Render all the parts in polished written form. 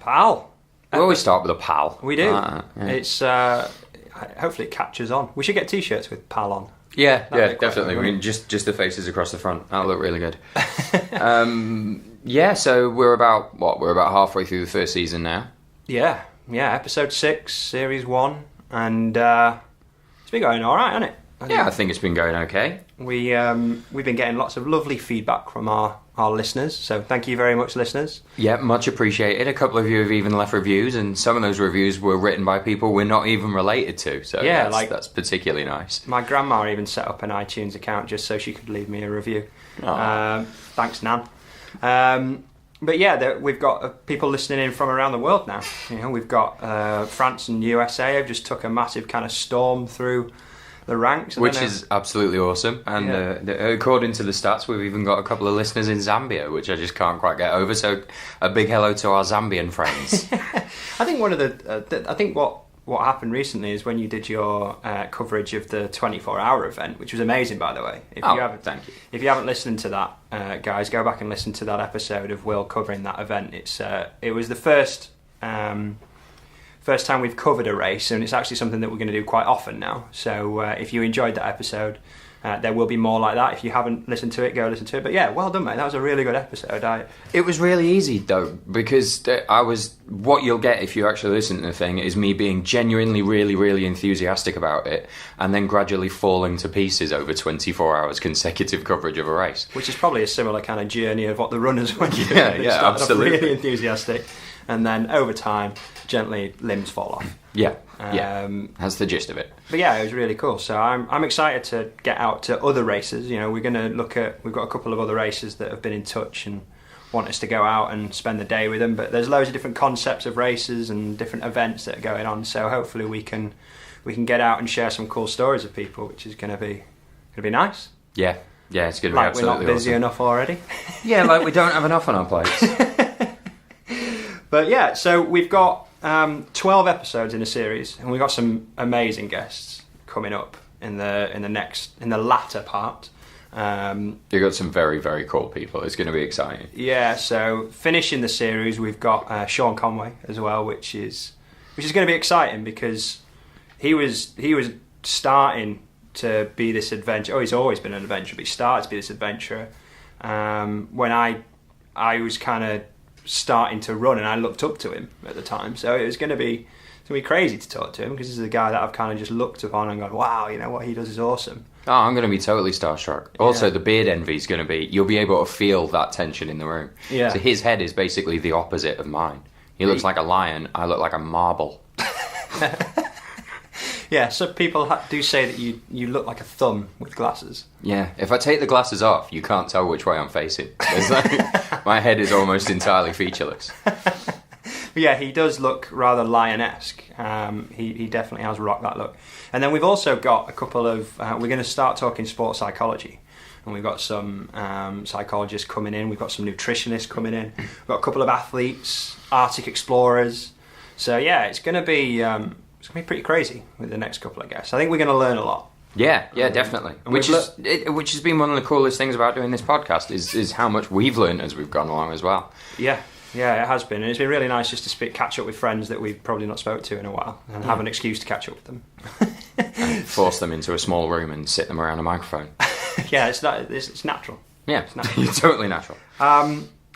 Pal. We always start with a pal. We do. Yeah. It's hopefully it catches on. We should get t-shirts with pal on. Yeah, That'd be definitely. quite I mean, just the faces across the front. That'll look really good. Yeah, so we're about halfway through the first season now. Yeah, episode 6, series 1, and it's been going all right, hasn't it? I think it's been going okay. We've been getting lots of lovely feedback from our listeners, so thank you very much, listeners. Yeah, much appreciated. A couple of you have even left reviews, and some of those reviews were written by people we're not even related to, so that's particularly nice. My grandma even set up an iTunes account just so she could leave me a review. Thanks, Nan. But yeah, we've got people listening in from around the world now. We've got France and USA have just took a massive kind of storm through the ranks, which is absolutely awesome. And according to the stats, we've even got a couple of listeners in Zambia, which I just can't quite get over. So a big hello to our Zambian friends. I think one of I think what happened recently is when you did your coverage of the 24-hour event, which was amazing, by the way. Thank you. If you haven't listened to that, guys, go back and listen to that episode of Will covering that event. It was the first time we've covered a race, and it's actually something that we're going to do quite often now. So if you enjoyed that episode, there will be more like that. If you haven't listened to it, go listen to it. But yeah, well done, mate. That was a really good episode. It was really easy, though, because what you'll get if you actually listen to the thing is me being genuinely really, really enthusiastic about it, and then gradually falling to pieces over 24 hours consecutive coverage of a race. Which is probably a similar kind of journey of what the runners went through. Yeah, absolutely. Really enthusiastic. And then over time, gently limbs fall off. Yeah, that's the gist of it. But yeah, it was really cool. So I'm excited to get out to other races. We're going to we've got a couple of other races that have been in touch and want us to go out and spend the day with them. But there's loads of different concepts of races and different events that are going on. So hopefully we can get out and share some cool stories of people, which is going to be nice. Yeah, it's going to be absolutely awesome. Like we're not busy enough already. Yeah, like we don't have enough on our plates. But yeah, so we've got 12 episodes in a series, and we've got some amazing guests coming up in the latter part. You've got some very, very cool people. It's going to be exciting. Yeah, so finishing the series, we've got Sean Conway as well, which is going to be exciting because he was starting to be this adventure. Oh, he's always been an adventurer, but he started to be this adventurer when I was kind of starting to run, and I looked up to him at the time. So it was going to be crazy to talk to him because this is a guy that I've kind of just looked upon and gone, wow, what he does is awesome. Oh, I'm going to be totally starstruck. Also, the beard envy is going to be, you'll be able to feel that tension in the room. Yeah. So his head is basically the opposite of mine. He looks like a lion, I look like a marble. Yeah, so people do say that you look like a thumb with glasses. Yeah, if I take the glasses off, you can't tell which way I'm facing. My head is almost entirely featureless. But yeah, he does look rather lion-esque. He definitely has rocked that look. And then we've also got a couple of... we're going to start talking sports psychology. And we've got some psychologists coming in. We've got some nutritionists coming in. We've got a couple of athletes, Arctic explorers. So yeah, it's going to be... it's going to be pretty crazy with the next couple of guests. I think we're going to learn a lot. Yeah, definitely. Which has been one of the coolest things about doing this podcast is how much we've learned as we've gone along as well. Yeah, it has been. And it's been really nice just to catch up with friends that we've probably not spoke to in a while and have an excuse to catch up with them. And force them into a small room and sit them around a microphone. Yeah, it's natural. Yeah, it's natural. Totally natural.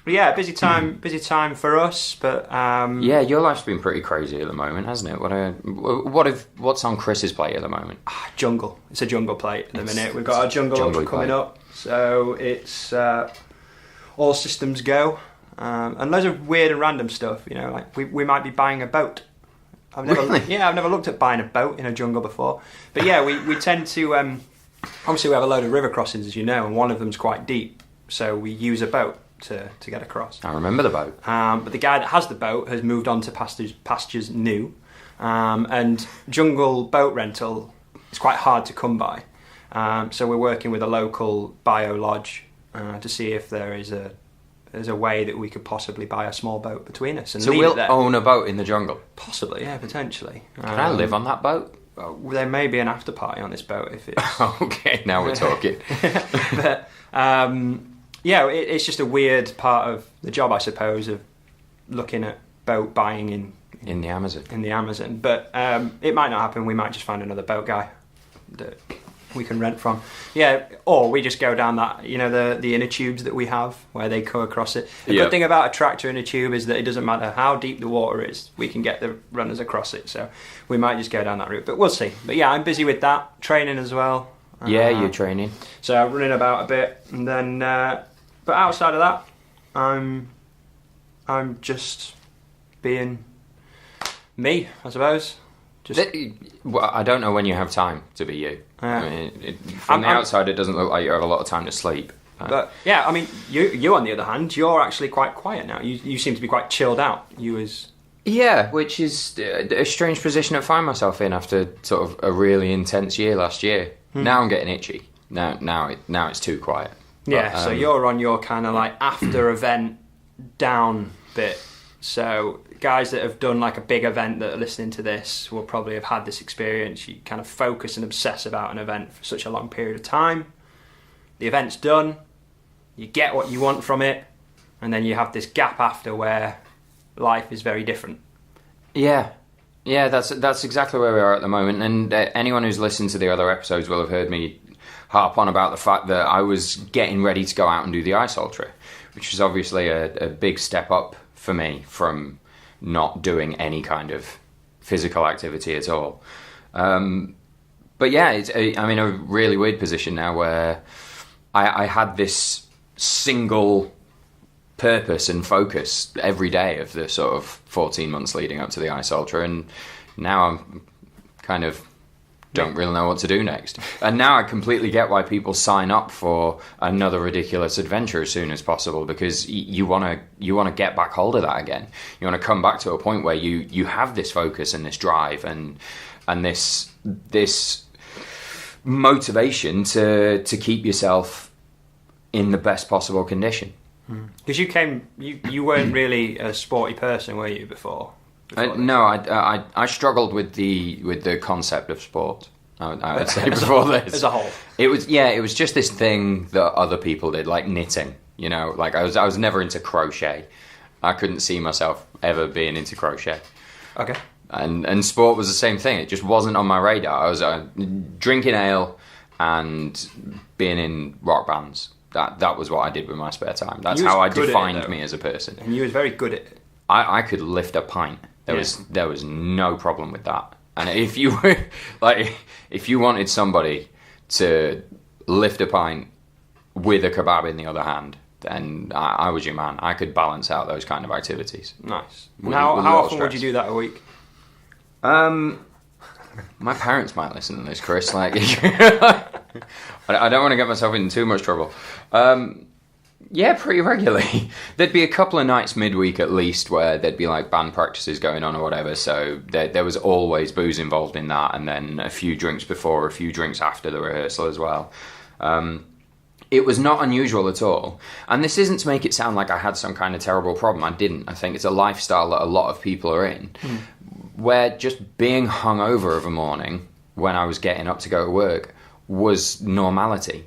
Yeah, busy time for us, but yeah, your life's been pretty crazy at the moment, hasn't it? What's on Chris's plate at the moment? Jungle. It's a jungle plate at the minute. We've got our jungle coming up, so it's all systems go, and loads of weird and random stuff. Like we might be buying a boat. I've never looked at buying a boat in a jungle before, but yeah, we tend to. Obviously, we have a load of river crossings, as you know, and one of them's quite deep, so we use a boat to get across. I remember the boat. But the guy that has the boat has moved on to pastures new, and jungle boat rental is quite hard to come by. So we're working with a local bio lodge to see if there's a way that we could possibly buy a small boat between us. And so we'll own a boat in the jungle? Possibly, yeah, potentially. Can I live on that boat? There may be an after party on this boat if it's... Okay, now we're talking. But... yeah, it's just a weird part of the job, I suppose, of looking at boat buying in the Amazon. In the Amazon, but it might not happen. We might just find another boat guy that we can rent from. Yeah, or we just go down that, the inner tubes that we have where they go across it. The good thing about a tractor inner tube is that it doesn't matter how deep the water is, we can get the runners across it. So we might just go down that route, but we'll see. But yeah, I'm busy with that, training as well. Yeah, you're training. So I'm running about a bit, and then but outside of that, I'm just being me, I suppose. Well, I don't know when you have time to be you. I mean, from the outside, it doesn't look like you have a lot of time to sleep. But yeah, I mean, you on the other hand, you're actually quite quiet now. You seem to be quite chilled out. Yeah, which is a strange position to find myself in after sort of a really intense year last year. Now I'm getting itchy. Now it's too quiet. Yeah, but, so you're on your kind of like after event down bit. So guys that have done like a big event that are listening to this will probably have had this experience. You kind of focus and obsess about an event for such a long period of time. The event's done, you get what you want from it, and then you have this gap after where life is very different. Yeah, that's exactly where we are at the moment. And anyone who's listened to the other episodes will have heard me harp on about the fact that I was getting ready to go out and do the Ice Ultra, which is obviously a big step up for me from not doing any kind of physical activity at all. But yeah, I'm in a really weird position now where I had this single purpose and focus every day of the sort of 14 months leading up to the Ice Ultra, and now I'm kind of don't really know what to do next. And now I completely get why people sign up for another ridiculous adventure as soon as possible, because you want to get back hold of that again. You want to come back to a point where you have this focus and this drive and this motivation to keep yourself in the best possible condition. Because you weren't really a sporty person, were you, before? No, I struggled with the concept of sport. I would say before this, as a whole, it was just this thing that other people did, like knitting. Like I was never into crochet. I couldn't see myself ever being into crochet. Okay. And sport was the same thing. It just wasn't on my radar. I was drinking ale and being in rock bands. That was what I did with my spare time. That's how I defined me as a person. And you was very good at it. I could lift a pint. There was no problem with that. And if you were if you wanted somebody to lift a pint with a kebab in the other hand, then I was your man. I could balance out those kind of activities. Nice. How often would you do that a week? My parents might listen to this, Chris. I don't want to get myself in too much trouble. Yeah, pretty regularly. There'd be a couple of nights midweek at least where there'd be like band practices going on or whatever, so there was always booze involved in that, and then a few drinks before, a few drinks after the rehearsal as well. It was not unusual at all. And this isn't to make it sound like I had some kind of terrible problem. I didn't. I think it's a lifestyle that a lot of people are in, where just being hungover of a morning when I was getting up to go to work was normality.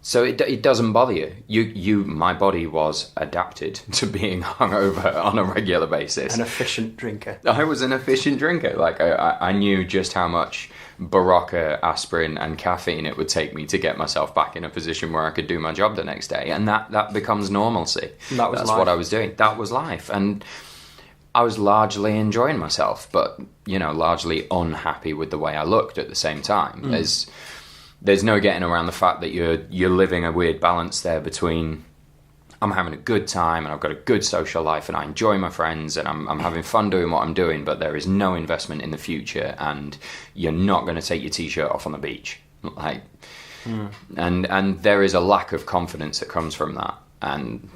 So it doesn't bother you. My body was adapted to being hungover on a regular basis. An efficient drinker. I was an efficient drinker. Like I knew just how much Barocca, aspirin, and caffeine it would take me to get myself back in a position where I could do my job the next day, and that becomes normalcy. That's what I was doing. That was life, and I was largely enjoying myself, but largely unhappy with the way I looked at the same time. There's no getting around the fact that you're living a weird balance there between I'm having a good time and I've got a good social life and I enjoy my friends and I'm having fun doing what I'm doing, but there is no investment in the future and you're not going to take your t-shirt off on the beach. And there is a lack of confidence that comes from that, and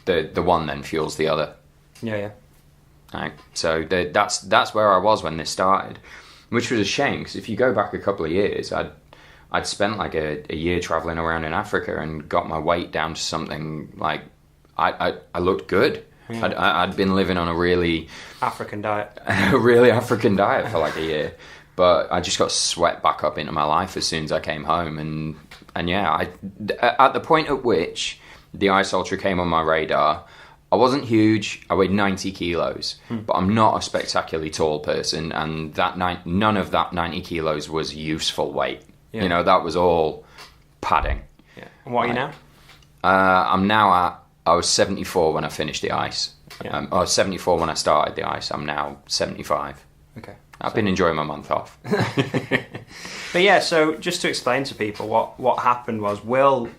the one then fuels the other. Yeah. Right. So that's where I was when this started, which was a shame, because if you go back a couple of years, I'd spent like a year traveling around in Africa and got my weight down to something like I looked good. Yeah. I'd been living on a really African diet, for like a year, but I just got swept back up into my life as soon as I came home, and at the point at which the Ice Ultra came on my radar, I wasn't huge. I weighed 90 kilos, but I'm not a spectacularly tall person, and none of that 90 kilos was useful weight. Yeah. You know, that was all padding. Yeah. And what are you now? I'm now at, I was 74 when I finished the ice. Yeah. I was 74 when I started the ice. I'm now 75. Okay. I've been enjoying my month off. But yeah, so just to explain to people what happened was Will,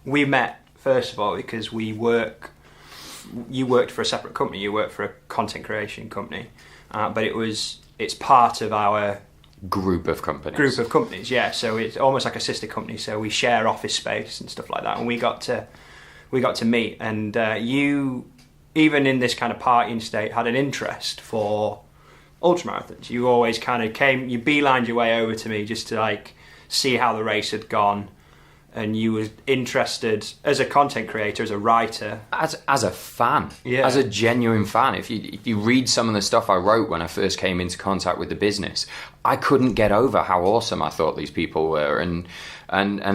we met first of all because you worked for a separate company, you worked for a content creation company, but it's part of our Group of companies, yeah. So it's almost like a sister company. So we share office space and stuff like that. And we got to meet. And you, even in this kind of partying state, had an interest for ultramarathons. You always kind of you beelined your way over to me just to like see how the race had gone. And you were interested as a content creator, as a writer, as a fan, yeah. As a genuine fan. If you read some of the stuff I wrote when I first came into contact with the business, I couldn't get over how awesome I thought these people were, and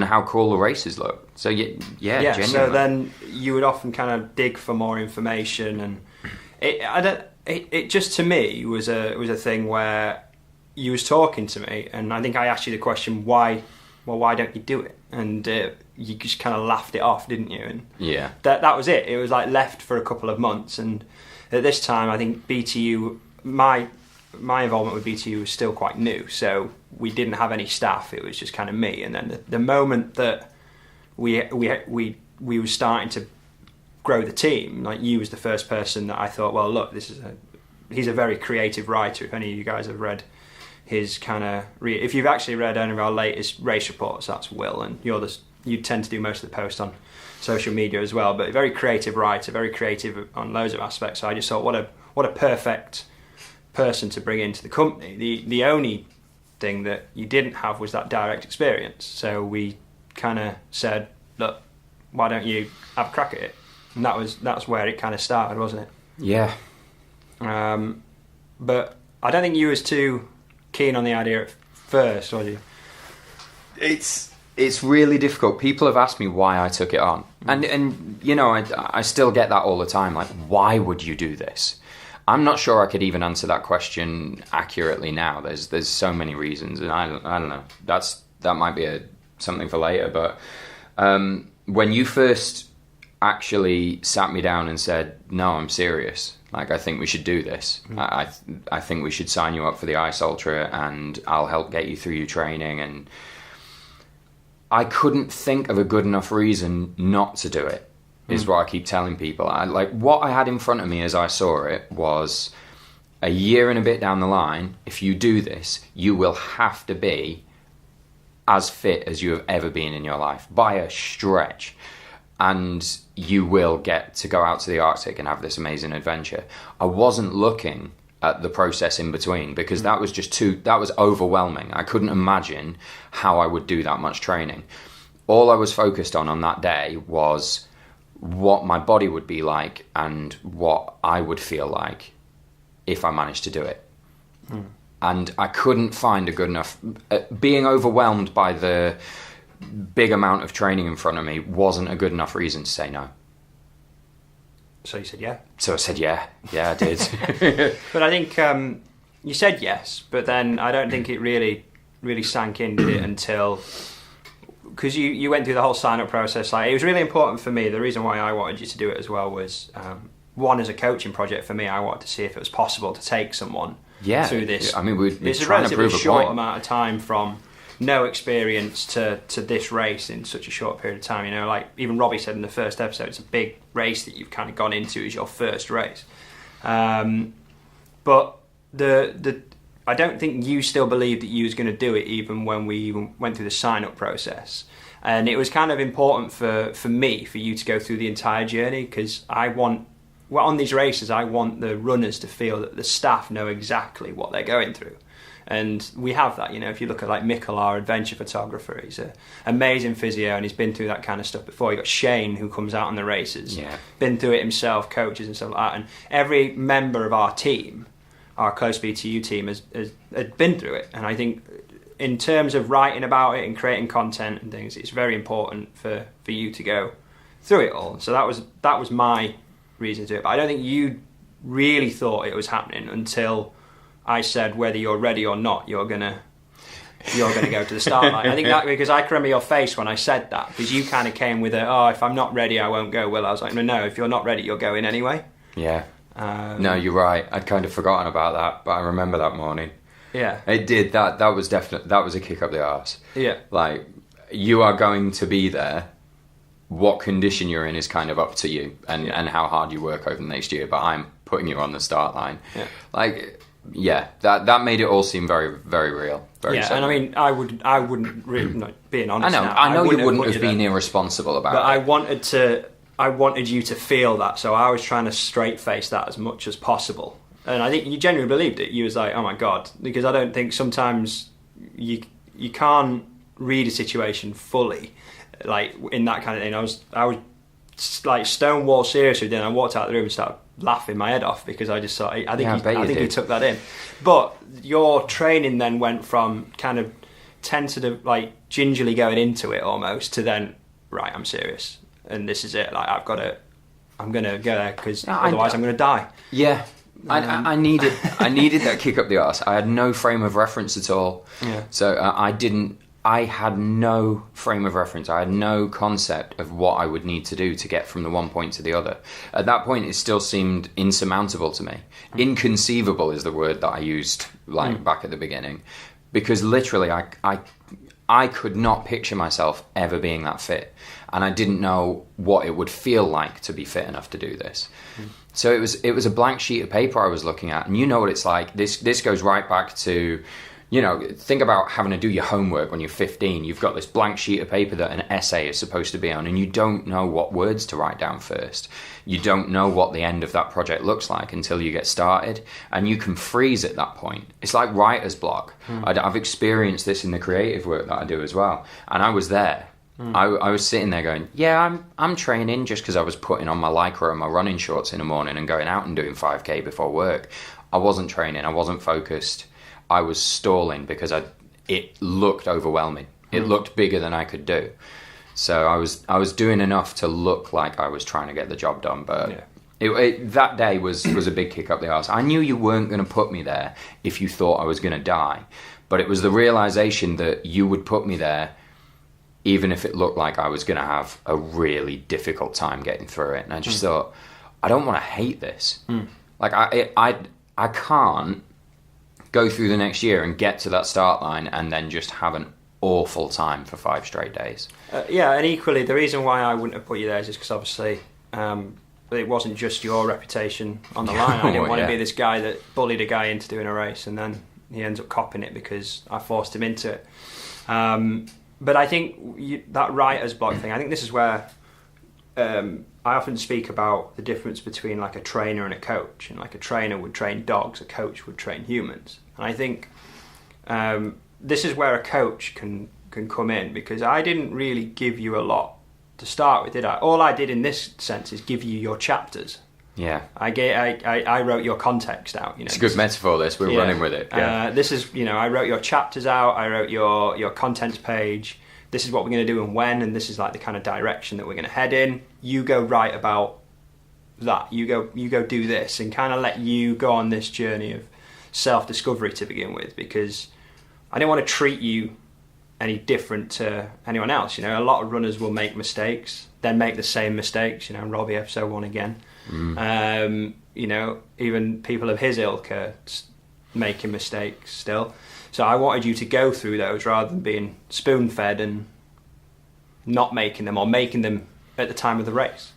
how cool the races looked. So yeah, genuinely. So then you would often kind of dig for more information, and it just to me was a thing where you was talking to me, and I think I asked you the question, why don't you do it? And you just kind of laughed it off, didn't you? And yeah, that was it. It was like left for a couple of months, and at this time, I think BTU, my involvement with BTU was still quite new, so we didn't have any staff. It was just kind of me. And then the moment that we were starting to grow the team, like you was the first person that I thought, well, look, he's a very creative writer. If any of you guys have read his kind of if you've actually read any of our latest race reports, that's Will, and you tend to do most of the posts on social media as well, but a very creative writer, very creative on loads of aspects. So I just thought, what a perfect person to bring into the company. The only thing that you didn't have was that direct experience, so we kind of said, look, why don't you have a crack at it? And that's where it kind of started, wasn't it? Yeah. But I don't think you was too keen on the idea at first, was you? It's really difficult. People have asked me why I took it on, and you know, I still get that all the time. Like, why would you do this? I'm not sure I could even answer that question accurately now. There's so many reasons, and I don't know. That might be something for later. But when you first actually sat me down and said, "No, I'm serious. Like, I think we should do this. I think we should sign you up for the Ice Ultra, and I'll help get you through your training." And I couldn't think of a good enough reason not to do it, is what I keep telling people. What I had in front of me as I saw it was a year and a bit down the line, if you do this, you will have to be as fit as you have ever been in your life, by a stretch. And you will get to go out to the Arctic and have this amazing adventure. I wasn't looking at the process in between, because that was overwhelming. I couldn't imagine how I would do that much training. All I was focused on that day was what my body would be like and what I would feel like if I managed to do it. And I couldn't find a good enough... being overwhelmed by the big amount of training in front of me wasn't a good enough reason to say no. So you said yeah? So I said yeah. Yeah, I did. But I think you said yes, but then I don't think it really sank in, did it, until... Because you went through the whole sign-up process. Like, it was really important for me. The reason why I wanted you to do it as well was, one, as a coaching project for me, I wanted to see if it was possible to take someone through this. I mean, we're it's trying a to relatively prove a short point. amount of time from no experience to this race in such a short period of time. You know, like even Robbie said in the first episode, it's a big race that you've kind of gone into as your first race. But I don't think you still believed that you was going to do it, even when we even went through the sign-up process. And it was kind of important for me, for you to go through the entire journey, because on these races, I want the runners to feel that the staff know exactly what they're going through. And we have that, you know, if you look at like Mikkel, our adventure photographer, he's an amazing physio and he's been through that kind of stuff before. You've got Shane, who comes out on the races, been through it himself, coaches and stuff like that. And every member of our team, our Close BTU team, has been through it. And I think in terms of writing about it and creating content and things, it's very important for you to go through it all. So that was my reason to do it. But I don't think you really thought it was happening until I said, whether you're ready or not, you're gonna go to the start line. I think that because I can remember your face when I said that, because you kind of came with if I'm not ready, I won't go. Will, I was like, no, if you're not ready, you're going anyway. Yeah. No, you're right. I'd kind of forgotten about that, but I remember that morning. Yeah. It did. That was that was a kick up the arse. Yeah. Like, you are going to be there. What condition you're in is kind of up to you, and how hard you work over the next year. But I'm putting you on the start line. Yeah. Like, yeah, that made it all seem very, very real. Very similar. And I mean, I wouldn't really, not being honest. I know you wouldn't have been irresponsible about it. But I wanted you to feel that, so I was trying to straight face that as much as possible. And I think you genuinely believed it. You was like, oh my God, because I don't think sometimes you can't read a situation fully, like in that kind of thing. I was like stonewall serious with it. I walked out of the room and started laughing my head off because I just thought, I think he took that in. But your training then went from kind of tentative, like gingerly going into it almost, to then, right, I'm serious and this is it. Like I'm gonna go there because otherwise I'm gonna die. Yeah. I needed that kick up the arse. I had no frame of reference at all. Yeah. So I had no frame of reference. I had no concept of what I would need to do to get from the one point to the other. At that point, it still seemed insurmountable to me. Inconceivable is the word that I used back at the beginning, because literally I could not picture myself ever being that fit, and I didn't know what it would feel like to be fit enough to do this. So it was a blank sheet of paper I was looking at, and you know what it's like. This goes right back to, think about having to do your homework when you're 15. You've got this blank sheet of paper that an essay is supposed to be on, and you don't know what words to write down first. You don't know what the end of that project looks like until you get started, and you can freeze at that point. It's like writer's block. I've experienced this in the creative work that I do as well, and I was there. I was sitting there going, yeah, I'm training just because I was putting on my Lycra and my running shorts in the morning and going out and doing 5K before work. I wasn't training. I wasn't focused. I was stalling because it looked overwhelming. It looked bigger than I could do. So I was doing enough to look like I was trying to get the job done. But that day was a big kick up the arse. I knew you weren't going to put me there if you thought I was going to die. But it was the realization that you would put me there even if it looked like I was going to have a really difficult time getting through it. And I just thought, I don't want to hate this. Like, I can't go through the next year and get to that start line and then just have an awful time for 5 straight days. And equally, the reason why I wouldn't have put you there is just because obviously it wasn't just your reputation on the line. I didn't want to be this guy that bullied a guy into doing a race and then he ends up copping it because I forced him into it. But I think that writer's block thing, I think this is where I often speak about the difference between like a trainer and a coach. And like a trainer would train dogs, a coach would train humans. And I think this is where a coach can come in, because I didn't really give you a lot to start with, did I? All I did in this sense is give you your chapters. Yeah, I wrote your context out. It's a good metaphor. We're running with it. Yeah. This is, I wrote your chapters out. I wrote your contents page. This is what we're going to do and when, and this is like the kind of direction that we're going to head in. You go write about that. You go do this, and kind of let you go on this journey of self-discovery to begin with, because I didn't want to treat you any different to anyone else. A lot of runners will make mistakes, then make the same mistakes. Robbie episode 1 again. Even people of his ilk are making mistakes still. So I wanted you to go through those rather than being spoon-fed and not making them, or making them at the time of the race.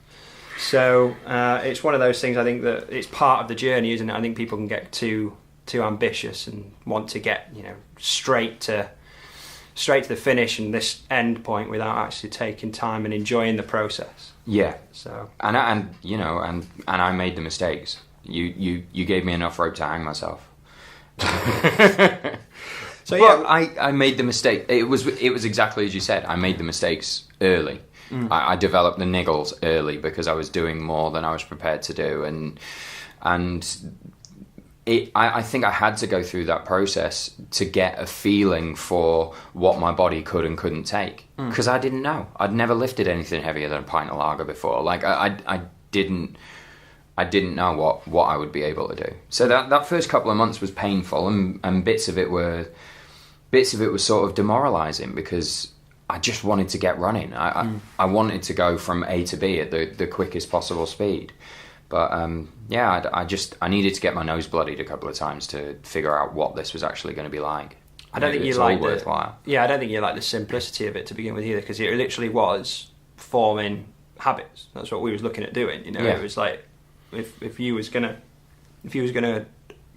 So it's one of those things, I think, that it's part of the journey, isn't it? I think people can get too ambitious and want to get straight to the finish and this end point without actually taking time and enjoying the process. Yeah. So and I made the mistakes. You gave me enough rope to hang myself. So yeah, I made the mistake. It was exactly as you said. I made the mistakes early. I developed the niggles early because I was doing more than I was prepared to do, and I think I had to go through that process to get a feeling for what my body could and couldn't take, because I didn't know. I'd never lifted anything heavier than a pint of lager before. Like I didn't I didn't know what I would be able to do. So that first couple of months was painful, and bits of it was sort of demoralising because I just wanted to get running. I wanted to go from A to B at the quickest possible speed. But I needed to get my nose bloodied a couple of times to figure out what this was actually going to be like. I don't think you like worthwhile. Yeah, I don't think you like the simplicity of it to begin with either, because it literally was forming habits. That's what we was looking at doing. It was like if you was gonna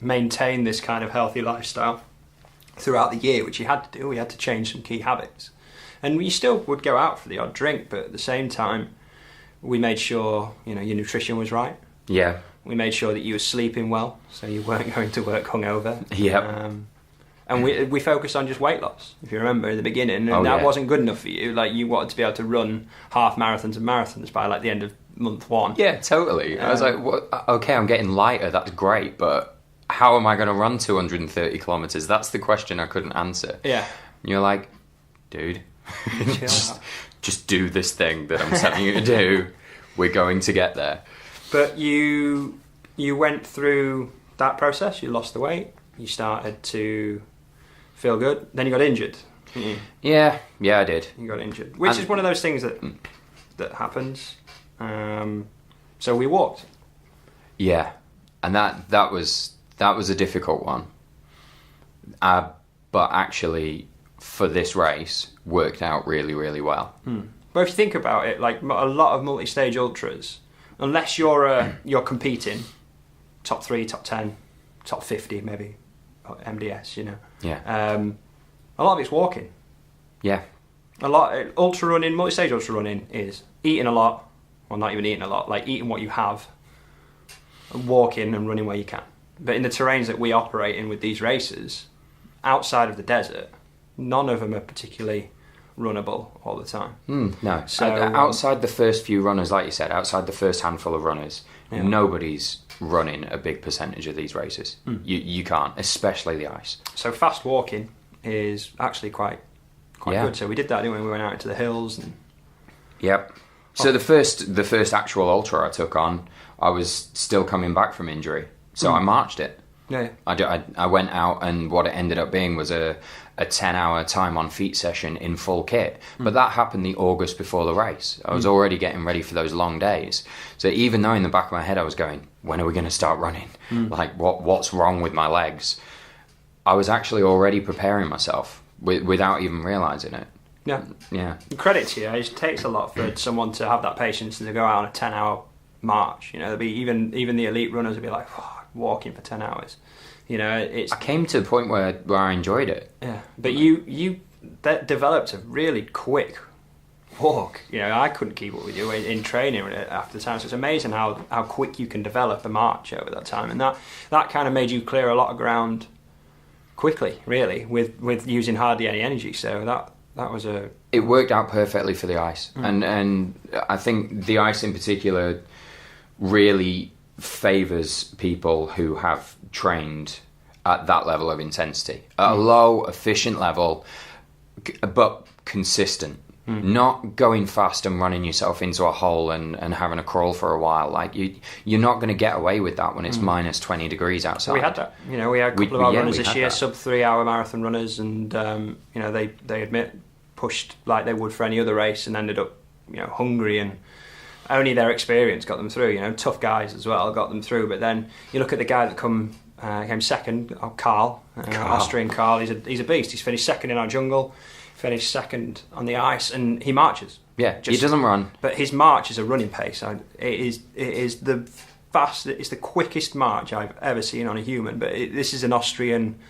maintain this kind of healthy lifestyle throughout the year, which you had to do, we had to change some key habits. And you still would go out for the odd drink, but at the same time, we made sure your nutrition was right. Yeah. We made sure that you were sleeping well, so you weren't going to work hungover. Yeah. And we focused on just weight loss, if you remember in the beginning, and that wasn't good enough for you. Like, you wanted to be able to run half marathons and marathons by like the end of month 1. Yeah, totally. I was like, okay, I'm getting lighter, that's great, but how am I going to run 230 kilometers? That's the question I couldn't answer. Yeah. And you're like, dude, just do this thing that I'm telling you to do. We're going to get there. But you went through that process. You lost the weight. You started to feel good. Then you got injured. Yeah, I did. You got injured, which is one of those things that happens. So we walked. Yeah, and that was a difficult one. But actually, for this race, worked out really, really well. But if you think about it, like a lot of multi-stage ultras, unless you're competing, top 3, top 10, top 50 maybe, or MDS, Yeah. A lot of it's walking. Yeah. A lot ultra running, multi-stage ultra running is eating a lot, well, not even eating a lot, like eating what you have, and walking and running where you can. But in the terrains that we operate in with these races, outside of the desert, none of them are particularly runnable all the time. No. So outside the first few runners, like you said, outside the first handful of runners, nobody's running a big percentage of these races. You can't, especially the ice. So fast walking is actually quite good. So we did that, didn't we? We went out into the hills. Yep. So the first actual ultra I took on, I was still coming back from injury, so I marched it. Yeah. I went out, and what it ended up being was a 10-hour time on feet session in full kit. But that happened the August before the race. I was already getting ready for those long days. So even though in the back of my head I was going, when are we going to start running? Like, what's wrong with my legs? I was actually already preparing myself without even realising it. Yeah. Credit to you. It takes a lot for someone to have that patience and to go out on a 10-hour march. There'll be even the elite runners will be like, walking for 10 hours. I came to the point where I enjoyed it. Yeah, but you developed a really quick walk. I couldn't keep up with you in training after the time. So it's amazing how quick you can develop a march over that time, and that kind of made you clear a lot of ground quickly, really, with using hardly any energy. So that was it worked out perfectly for the ice, and I think the ice in particular really favours people who have trained at that level of intensity, at a low, efficient level, but consistent. Not going fast and running yourself into a hole and having a crawl for a while. Like, you're not going to get away with that when it's minus 20 degrees outside. We had that. We had a couple of our runners this year, sub 3-hour marathon runners, and they admit pushed like they would for any other race and ended up hungry, and only their experience got them through. Tough guys as well got them through. But then you look at the guy that came second, Carl. Austrian Carl. He's a beast. He's finished second in our jungle, finished second on the ice, and he marches. Yeah, he doesn't run, but his march is a running pace. It is the fast. It's the quickest march I've ever seen on a human. But this is an Austrian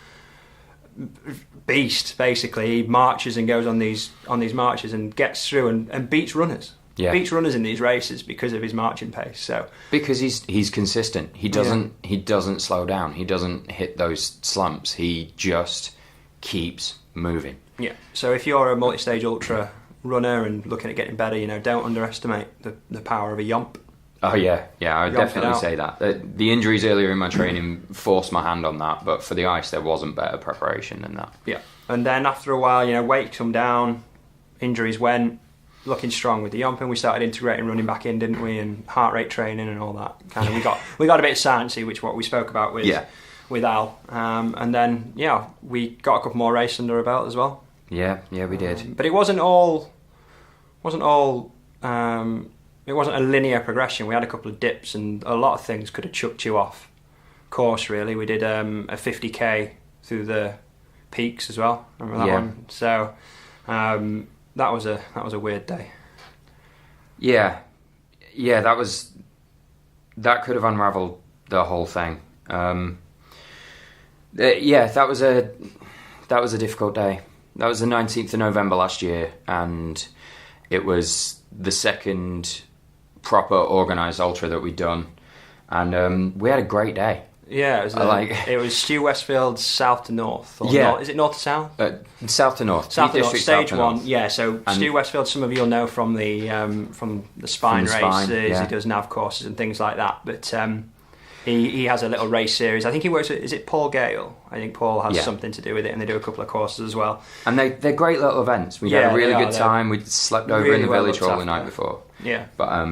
beast. Basically, he marches and goes on these marches and gets through and beats runners. Yeah. Beats runners in these races because of his marching pace. So because he's consistent. He doesn't slow down. He doesn't hit those slumps. He just keeps moving. Yeah. So if you're a multi-stage ultra runner and looking at getting better, don't underestimate the power of a yomp. Oh yeah, I would definitely say that. The injuries earlier in my training forced my hand on that, but for the ice there wasn't better preparation than that. Yeah. And then after a while, weight come down, injuries went. looking strong with the yomping. We started integrating running back in, didn't we, and heart rate training and all that. Kind of we got a bit sciencey, which what we spoke about with Al, and then we got a couple more races under our belt as well. Yeah, we did. But it wasn't all. It wasn't a linear progression. We had a couple of dips, and a lot of things could have chucked you off course. Really, we did a 50k through the peaks as well. Remember that one? So that was a weird day. Yeah, that could have unravelled the whole thing. That was a difficult day. That was the 19th of November last year, and it was the second proper organised ultra that we'd done, and we had a great day. Yeah, it was Stu Westfield's south to north. North, is it north to south? South to north. South to north. Stage one. Yeah. So Stu Westfield, some of you'll know from the spine races. Yeah. He does nav courses and things like that. But he has a little race series. I think he works with. Is it Paul Gale? I think Paul has something to do with it, and they do a couple of courses as well. And they're great little events. We had a really good time. We slept over in the village hall the night before. Yeah. But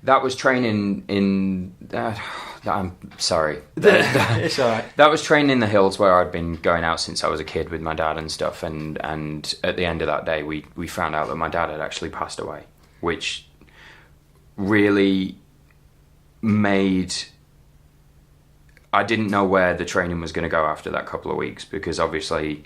that was training in. I'm sorry. It's all right. That was training in the hills where I'd been going out since I was a kid with my dad and stuff. And at the end of that day, we found out that my dad had actually passed away, which really made. I didn't know where the training was going to go after that couple of weeks, because obviously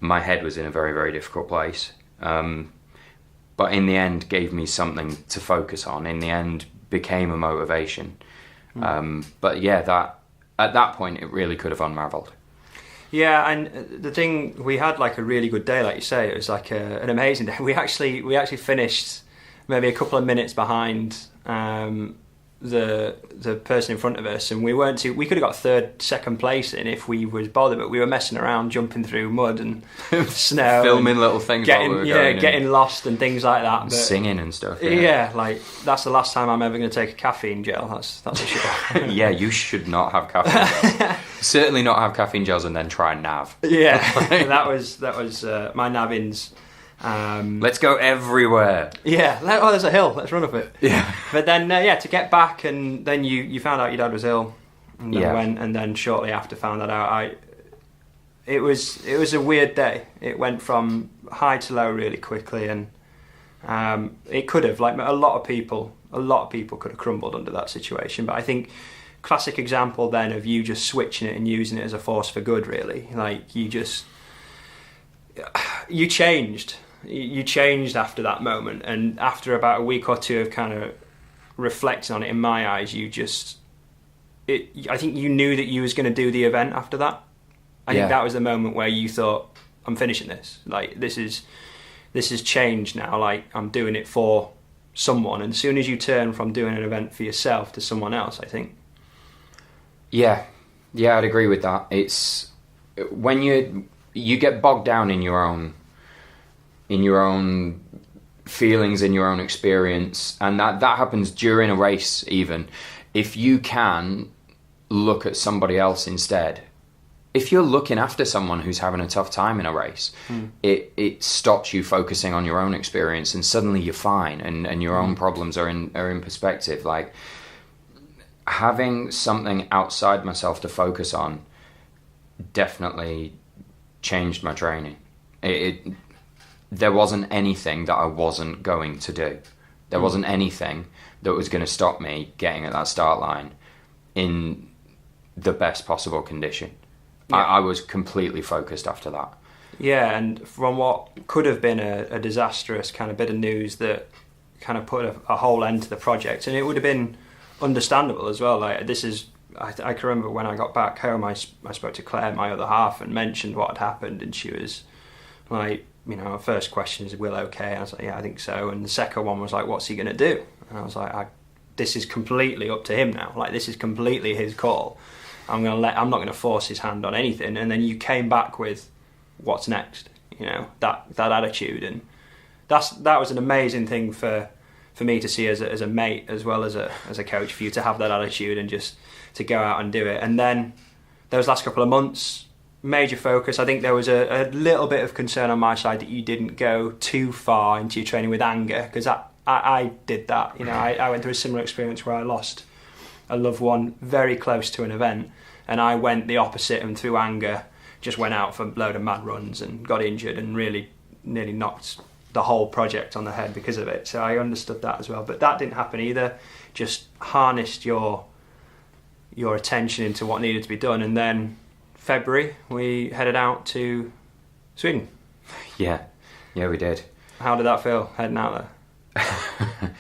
my head was in a very, very difficult place. But in the end, gave me something to focus on. In the end, became a motivation. But that at that point, it really could have unravelled. Yeah, and the thing, we had like a really good day, like you say. It was like an amazing day. We actually finished maybe a couple of minutes behind the person in front of us, and we could have got second place in if we was bothered, but we were messing around, jumping through mud and snow, filming little things, getting lost and things like that, but singing and stuff. Like that's the last time I'm ever going to take a caffeine gel. That's for sure. Yeah, you should not have caffeine gels. Certainly not have caffeine gels and then try nav. Yeah, that was my navins. Let's go everywhere. Yeah. There's a hill. Let's run up it. Yeah. But then, to get back, and then you found out your dad was ill, and then went, and then shortly after found that out. It was a weird day. It went from high to low really quickly, and it could have, like a lot of people could have crumbled under that situation. But I think classic example then of you just switching it and using it as a force for good. Really, like you changed. You changed after that moment, and after about a week or two of kind of reflecting on it, in my eyes, I think you knew that you was going to do the event after that. I think that was the moment where you thought, I'm finishing this. Like, this is changed now. Like, I'm doing it for someone. And as soon as you turn from doing an event for yourself to someone else, I think. Yeah, I'd agree with that. It's when you get bogged down in your own feelings, in your own experience, and that happens during a race even. If you can look at somebody else instead, if you're looking after someone who's having a tough time in a race, it stops you focusing on your own experience, and suddenly you're fine, and your own problems are in perspective. Like, having something outside myself to focus on definitely changed my training. There wasn't anything that I wasn't going to do. There wasn't anything that was going to stop me getting at that start line in the best possible condition. Yeah. I was completely focused after that. Yeah, and from what could have been a disastrous kind of bit of news that kind of put a whole end to the project, and it would have been understandable as well. Like, I can remember when I got back home, I spoke to Claire, my other half, and mentioned what had happened, and she was like, her first question is, Will okay? And I was like, yeah, I think so. And the second one was like, what's he going to do? And I was like, this is completely up to him now. Like, this is completely his call. I'm not going to force his hand on anything. And then you came back with, what's next? That attitude, and that was an amazing thing for me to see as a mate as well as a coach, for you to have that attitude and just to go out and do it. And then those last couple of months, major focus. I think there was a little bit of concern on my side that you didn't go too far into your training with anger, because I did that. You know, I went through a similar experience where I lost a loved one very close to an event, and I went the opposite, and through anger just went out for a load of mad runs and got injured and really nearly knocked the whole project on the head because of it. So I understood that as well, but that didn't happen either. Just harnessed your attention into what needed to be done, and then February we headed out to Sweden. Yeah, we did. How did that feel, heading out there?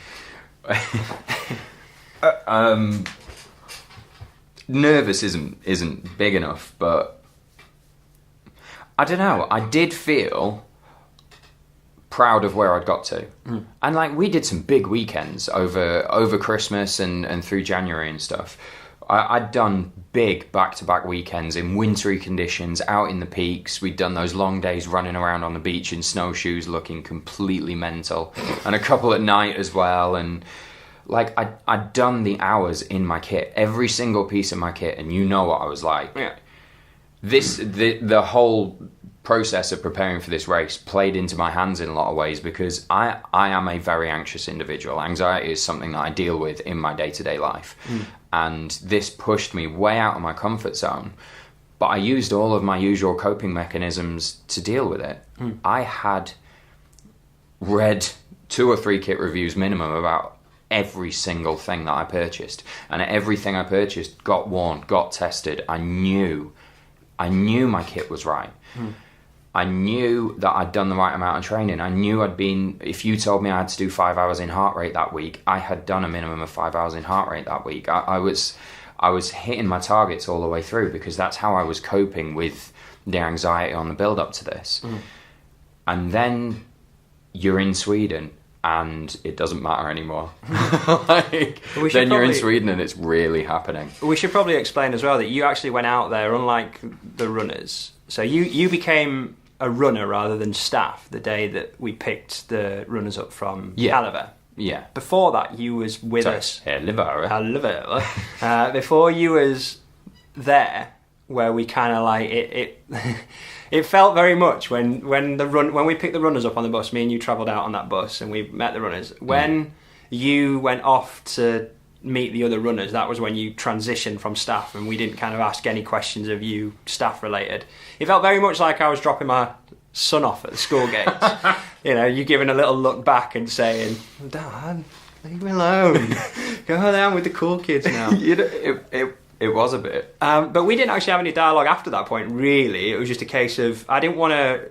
Nervous isn't big enough, but I don't know. I did feel proud of where I'd got to, and like we did some big weekends over Christmas and through January and stuff. I'd done big back-to-back weekends in wintry conditions, out in the peaks. We'd done those long days running around on the beach in snowshoes, looking completely mental, and a couple at night as well. And like I'd done the hours in my kit, every single piece of my kit, and you know what I was like. Yeah. The whole process of preparing for this race played into my hands in a lot of ways, because I am a very anxious individual. Anxiety is something that I deal with in my day-to-day life. And this pushed me way out of my comfort zone. But I used all of my usual coping mechanisms to deal with it. I had read 2 or 3 kit reviews minimum about every single thing that I purchased. And everything I purchased got worn, got tested. I knew my kit was right. I knew that I'd done the right amount of training. I knew if you told me I had to do 5 hours in heart rate that week, I had done a minimum of 5 hours in heart rate that week. I was hitting my targets all the way through, because that's how I was coping with the anxiety on the build up to this. And then you're in Sweden and it doesn't matter anymore. Then you're in Sweden and it's really happening. We should probably explain as well that you actually went out there, unlike the runners. So you became a runner rather than staff the day that we picked the runners up from Caliber. Yeah. Before that, you was with us. Hello. Before you was there, where we kind of like it. It felt very much when we picked the runners up on the bus. Me and you travelled out on that bus, and we met the runners. When you went off to meet the other runners, that was when you transitioned from staff, and we didn't kind of ask any questions of you staff related. It felt very much like I was dropping my son off at the school gates. You know, you giving a little look back and saying, "Dad, leave me alone. Go down with the cool kids now." It was a bit. But we didn't actually have any dialogue after that point, really. It was just a case of, I didn't want to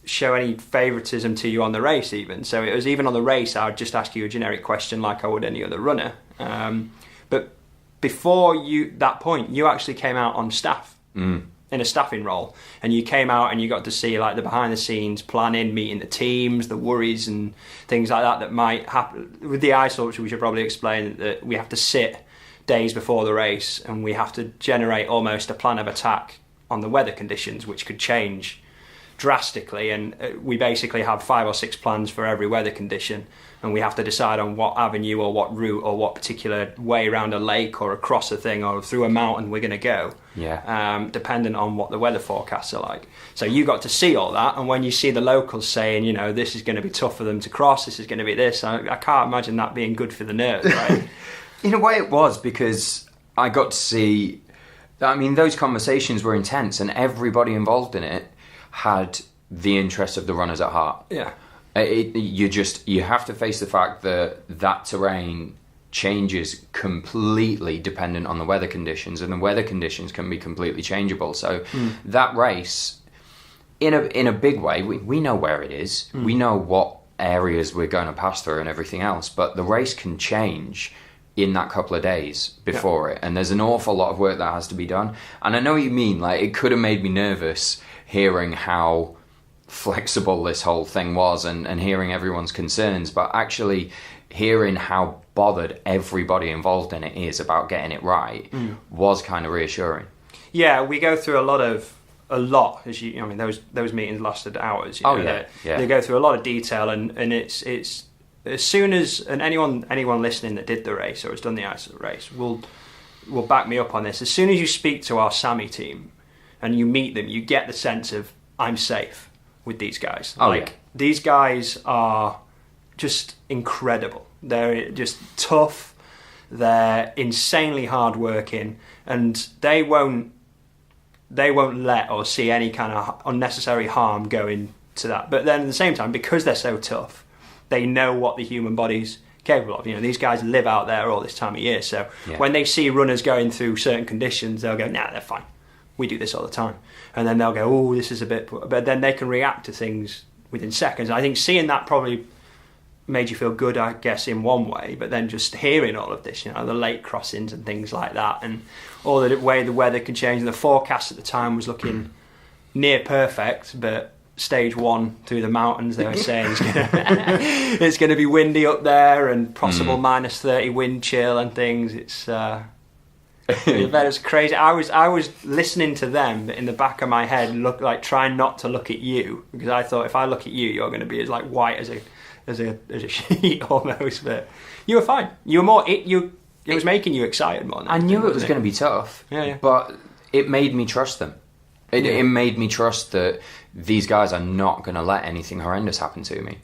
show any favouritism to you on the race even. So it was even on the race, I would just ask you a generic question like I would any other runner. But before that point, you actually came out on staff, in a staffing role. And you came out and you got to see like the behind the scenes planning, meeting the teams, the worries and things like that might happen. With the ice sculpture, we should probably explain that we have to sit days before the race, and we have to generate almost a plan of attack on the weather conditions, which could change drastically, and we basically have 5 or 6 plans for every weather condition, and we have to decide on what avenue or what route or what particular way around a lake or across a thing or through a mountain we're going to go, dependent on what the weather forecasts are like. So you got to see all that, and when you see the locals saying, you know, this is going to be tough for them to cross, this is going to be this, I can't imagine that being good for the nerves, right? In a way it was, because I got to see, I mean, those conversations were intense, and everybody involved in it had the interest of the runners at heart. Yeah. You have to face the fact that terrain changes completely dependent on the weather conditions, and the weather conditions can be completely changeable. So that race, in a big way, we know where it is. We know what areas we're going to pass through and everything else, but the race can change in that couple of days before it, and there's an awful lot of work that has to be done. And I know what you mean, like, it could have made me nervous hearing how flexible this whole thing was, and hearing everyone's concerns, but actually hearing how bothered everybody involved in it is about getting it right was kind of reassuring. Yeah, we go through a lot, as you, I mean, those meetings lasted hours. You know, they go through a lot of detail, and it's as soon as, and anyone listening that did the race or has done the ice race will back me up on this. As soon as you speak to our SAMI team, and you meet them, you get the sense of, I'm safe with these guys. Oh, yeah. These guys are just incredible. They're just tough. They're insanely hardworking, and they won't let or see any kind of unnecessary harm going to that. But then at the same time, because they're so tough, they know what the human body's capable of. You know, these guys live out there all this time of year, so when they see runners going through certain conditions, they'll go, nah, they're fine. We do this all the time. And then they'll go, oh, this is a bit... But then they can react to things within seconds. I think seeing that probably made you feel good, I guess, in one way, but then just hearing all of this, you know, the lake crossings and things like that, and all the way the weather can change. And the forecast at the time was looking near perfect, but stage 1 through the mountains, they were saying it's going to be windy up there and possible minus 30 wind chill and things. It's the event was crazy. I was listening to them, but in the back of my head, trying not to look at you, because I thought if I look at you, you're going to be as like white as a sheet almost. But you were fine. You were more it was making you excited more. I knew it was going to be tough. Yeah. But it made me trust them. It made me trust that these guys are not going to let anything horrendous happen to me.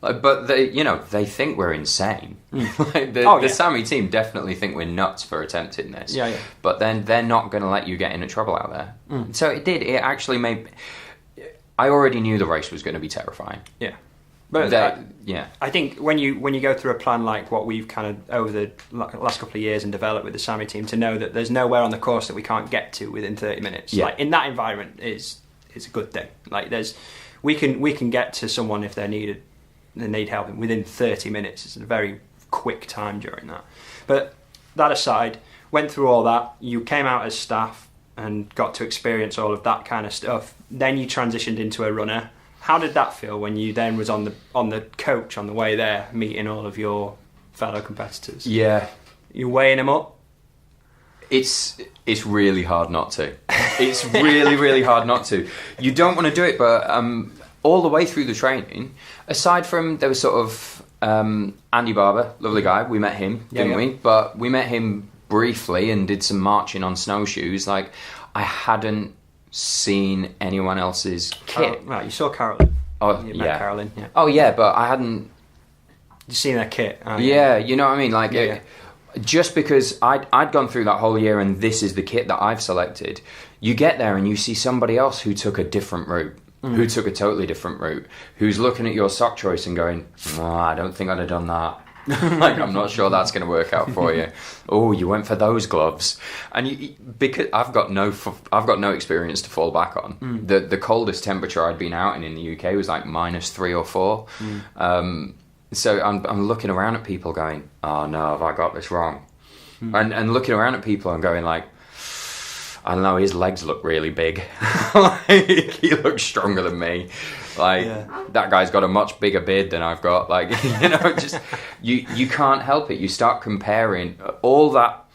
But they think we're insane. The Sami team definitely think we're nuts for attempting this. Yeah. But then they're not going to let you get into trouble out there. So it did. It actually made... I already knew the race was going to be terrifying. Yeah. But I think when you go through a plan like what we've kind of over the last couple of years and developed with the Sami team, to know that there's nowhere on the course that we can't get to within 30 minutes, like in that environment is a good thing. Like we can get to someone if they need help within 30 minutes. It's a very quick time during that. But that aside, went through all that. You came out as staff and got to experience all of that kind of stuff. Then you transitioned into a runner. How did that feel when you then was on the coach on the way there, meeting all of your fellow competitors? Yeah. You weighing them up? It's really hard not to. It's really, really hard not to. You don't want to do it, but all the way through the training, aside from there was sort of Andy Barber, lovely guy, we met him, didn't we? But we met him briefly and did some marching on snowshoes. Like, I hadn't seen anyone else's kit. Right, you saw Carolyn. Oh, you met Carolyn, yeah. Oh, yeah, but I hadn't... You seen their kit? Yeah, you know what I mean? Like, just because I'd gone through that whole year and this is the kit that I've selected, you get there and you see somebody else who took a different route, who took a totally different route, who's looking at your sock choice and going, oh, I don't think I'd have done that. Like, I'm not sure that's going to work out for you. Oh, you went for those gloves, and because I've got no experience to fall back on. The coldest temperature I'd been out in the UK was like -3 or 4. So I'm looking around at people going, oh no, have I got this wrong? And looking around at people and going like, I don't know, his legs look really big. Like, he looks stronger than me. Like, that guy's got a much bigger beard than I've got. Like, you know, just you can't help it. You start comparing all that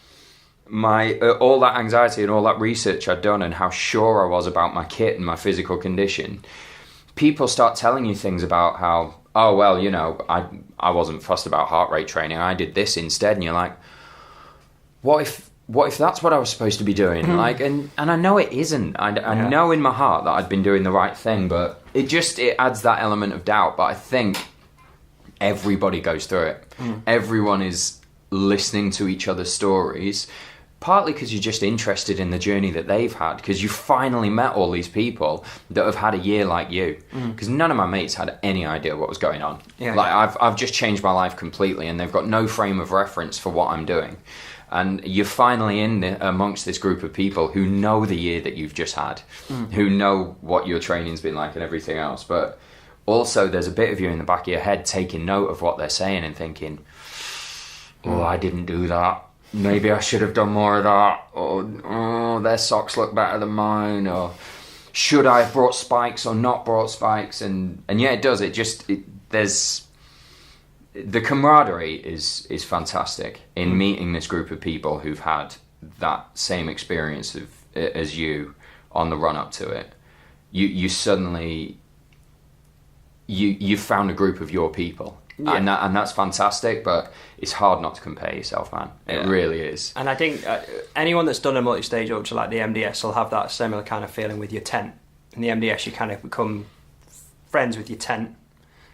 anxiety and all that research I'd done and how sure I was about my kit and my physical condition. People start telling you things about how, oh well, you know, I wasn't fussed about heart rate training. I did this instead, and you're like, what if that's what I was supposed to be doing? Like, and I know it isn't. I know in my heart that I'd been doing the right thing, but it adds that element of doubt. But I think everybody goes through it. Everyone is listening to each other's stories, partly because you're just interested in the journey that they've had, because you finally met all these people that have had a year like you. Because none of my mates had any idea what was going on. I've just changed my life completely, and they've got no frame of reference for what I'm doing. And you're finally amongst this group of people who know the year that you've just had, who know what your training's been like and everything else. But also there's a bit of you in the back of your head taking note of what they're saying and thinking, oh, I didn't do that. Maybe I should have done more of that. Or, oh, their socks look better than mine. Or should I have brought spikes or not brought spikes? And yeah, it does. There's... The camaraderie is fantastic in meeting this group of people who've had that same experience as you on the run up to it. You suddenly you found a group of your people, Yeah. and that's fantastic, but it's hard not to compare yourself, man. It really is. And I think anyone that's done a multi-stage ultra like the MDS will have that similar kind of feeling with your tent. In the MDS, you kind of become friends with your tent,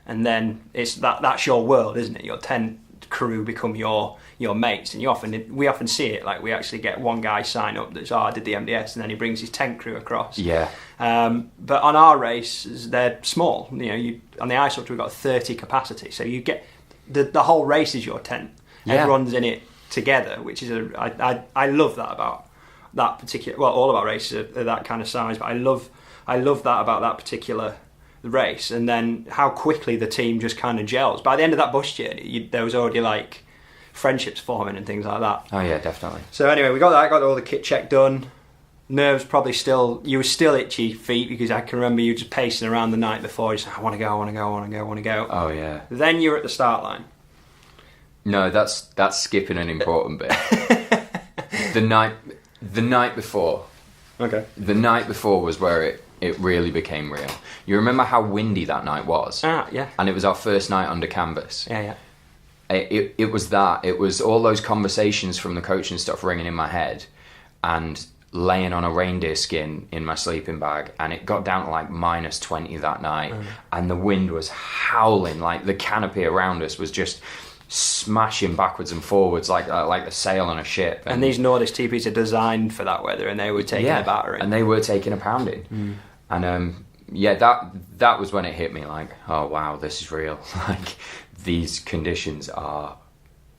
and then it's that's your world, isn't it? Your tent crew become your mates, and we often see it. Like, we actually get one guy sign up that's I did the MDS, and then he brings his tent crew across. Yeah. But on our races, they're small. On the ice ultra, we've got 30 capacity, so you get the whole race is your tent. Yeah. Everyone's in it together, which is I love that about that particular. Well, all of our races are that kind of size, but I love that about that particular race, and then how quickly the team just kind of gels. By the end of that bus journey, there was already like friendships forming and things like that. Oh yeah, definitely. So anyway, we got all the kit check done. Nerves probably you were still itchy feet, because I can remember you just pacing around the night before. You said, I want to go. Oh yeah. Then you're at the start line. No, that's skipping an important bit. The night before. Okay. The night before was where it really became real. You remember how windy that night was? Yeah. And it was our first night under canvas. Yeah. It was that. It was all those conversations from the coach and stuff ringing in my head, and laying on a reindeer skin in my sleeping bag, and it got down to like -20 that night, and the wind was howling. Like, the canopy around us was just smashing backwards and forwards like the sail on a ship. And these Nordic teepees are designed for that weather, and they were taking a battering. And they were taking a pounding. And that was when it hit me, like, oh wow, this is real. Like, these conditions are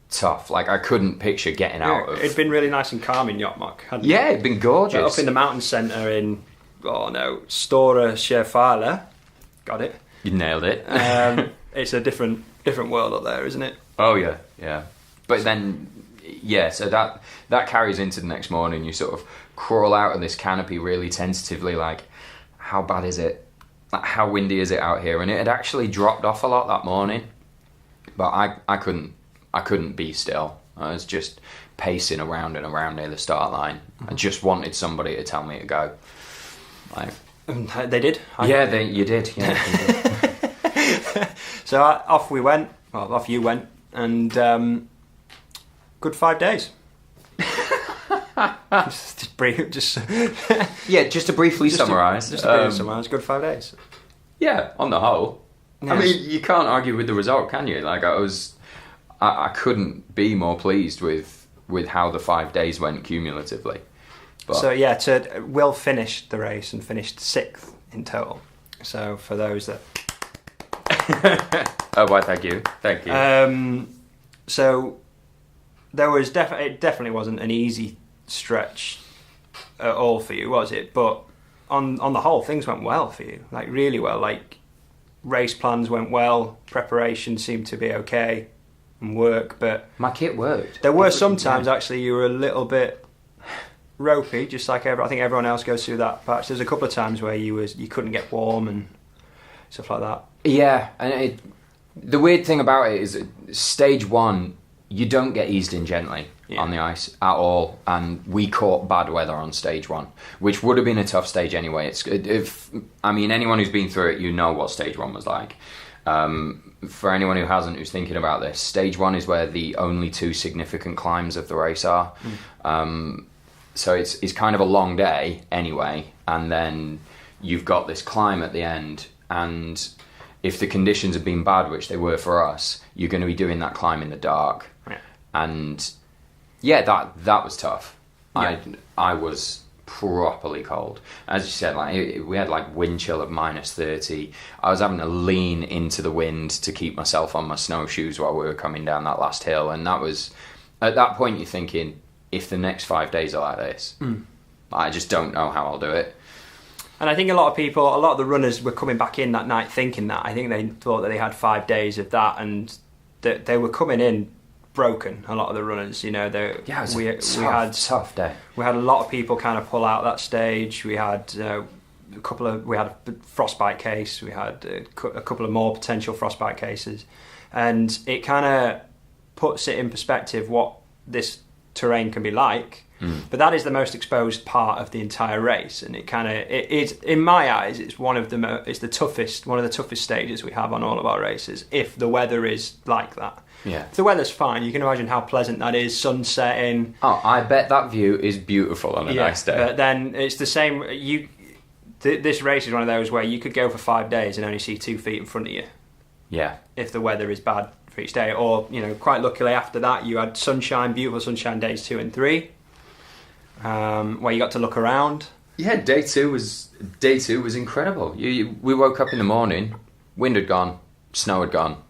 tough. Like, I couldn't picture getting out of. It'd been really nice and calm in Jokkmokk, hadn't it? Yeah, it'd been gorgeous. But up in the mountain centre in Stora Sjöfalla. Got it. You nailed it. It's a different world up there, isn't it? Oh yeah. But then, so that carries into the next morning. You sort of crawl out of this canopy really tentatively, like, how bad is it? Like, how windy is it out here? And it had actually dropped off a lot that morning, but I couldn't be still. I was just pacing around and around near the start line. I just wanted somebody to tell me to go. Like, they did. You did. Yeah. So off we went. Well, off you went, and good 5 days. just to briefully summarise. Good 5 days. Yeah, on the whole. Yes. I mean, you can't argue with the result, can you? Like, I couldn't be more pleased with how the 5 days went cumulatively. But. So Will finished the race and finished 6th in total. So for those that. Oh, why? Thank you. So there was it definitely wasn't an easy stretch at all for you, was it? But on the whole, things went well for you, like really well. Like, race plans went well, preparation seemed to be okay, and work. But my kit worked. There were some times actually you were a little bit ropey, just like I think everyone else goes through that patch. There's a couple of times where you couldn't get warm and stuff like that. Yeah, and the weird thing about it is stage 1, you don't get eased in gently on the ice at all, and we caught bad weather on stage 1, which would have been a tough stage anyway. Anyone who's been through it, you know what stage 1 was like. For anyone who hasn't, who's thinking about this, stage 1 is where the only 2 significant climbs of the race are. So it's kind of a long day anyway, and then you've got this climb at the end, and if the conditions have been bad, which they were for us, you're going to be doing that climb in the dark. Yeah. And that was tough. Yeah. I was properly cold. As you said, like, we had like wind chill of -30. I was having to lean into the wind to keep myself on my snowshoes while we were coming down that last hill, and that was, at that point you're thinking, if the next 5 days are like this, I just don't know how I'll do it. And I think a lot of the runners were coming back in that night thinking that. I think they thought that they had 5 days of that, and that they were coming in broken. A lot of the runners, we had tough day. We had a lot of people kind of pull out that stage. We had we had a frostbite case. We had a couple of more potential frostbite cases, and it kind of puts it in perspective what this terrain can be like. But that is the most exposed part of the entire race, and it is, in my eyes, it's one of the toughest stages we have on all of our races. If the weather is like that, if the weather's fine, you can imagine how pleasant that is. Sun setting. Oh, I bet that view is beautiful on a nice day. But then it's the same. This race is one of those where you could go for 5 days and only see 2 feet in front of you. Yeah. If the weather is bad for each day, or quite luckily after that you had sunshine, beautiful sunshine days 2 and 3, where you got to look around. Yeah, day two was incredible. We woke up in the morning, wind had gone, snow had gone,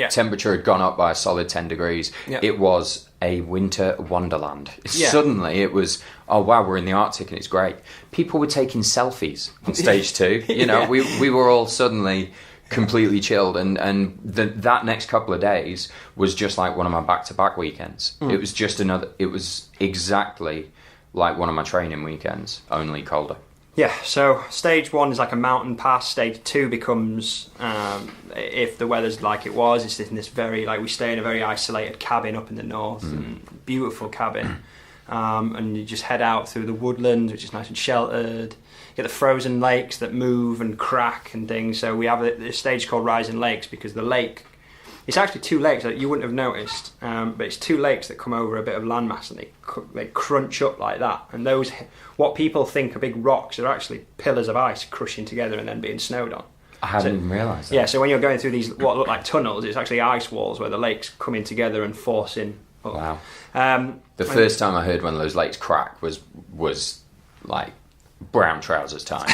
temperature had gone up by a solid 10 degrees. Yeah. It was a winter wonderland. Suddenly it was, oh wow, we're in the Arctic and it's great. People were taking selfies on stage 2. We were all suddenly completely chilled, and that next couple of days was just like one of my back-to-back weekends. It was exactly like one of my training weekends, only colder. Yeah, so stage 1 is like a mountain pass. Stage 2 becomes, if the weather's like it was, it's in this very, we stay in a very isolated cabin up in the north, and beautiful cabin, and you just head out through the woodland, which is nice and sheltered. You get the frozen lakes that move and crack and things. So we have this stage called Rising Lakes, because the lake, it's actually 2 lakes that you wouldn't have noticed, but it's 2 lakes that come over a bit of landmass, and they crunch up like that. And those, what people think are big rocks, are actually pillars of ice crushing together and then being snowed on. I hadn't even realised that. Yeah, so when you're going through these what look like tunnels, it's actually ice walls where the lakes come in together and force in up. Wow. The first time I heard one of those lakes crack was like brown trousers time.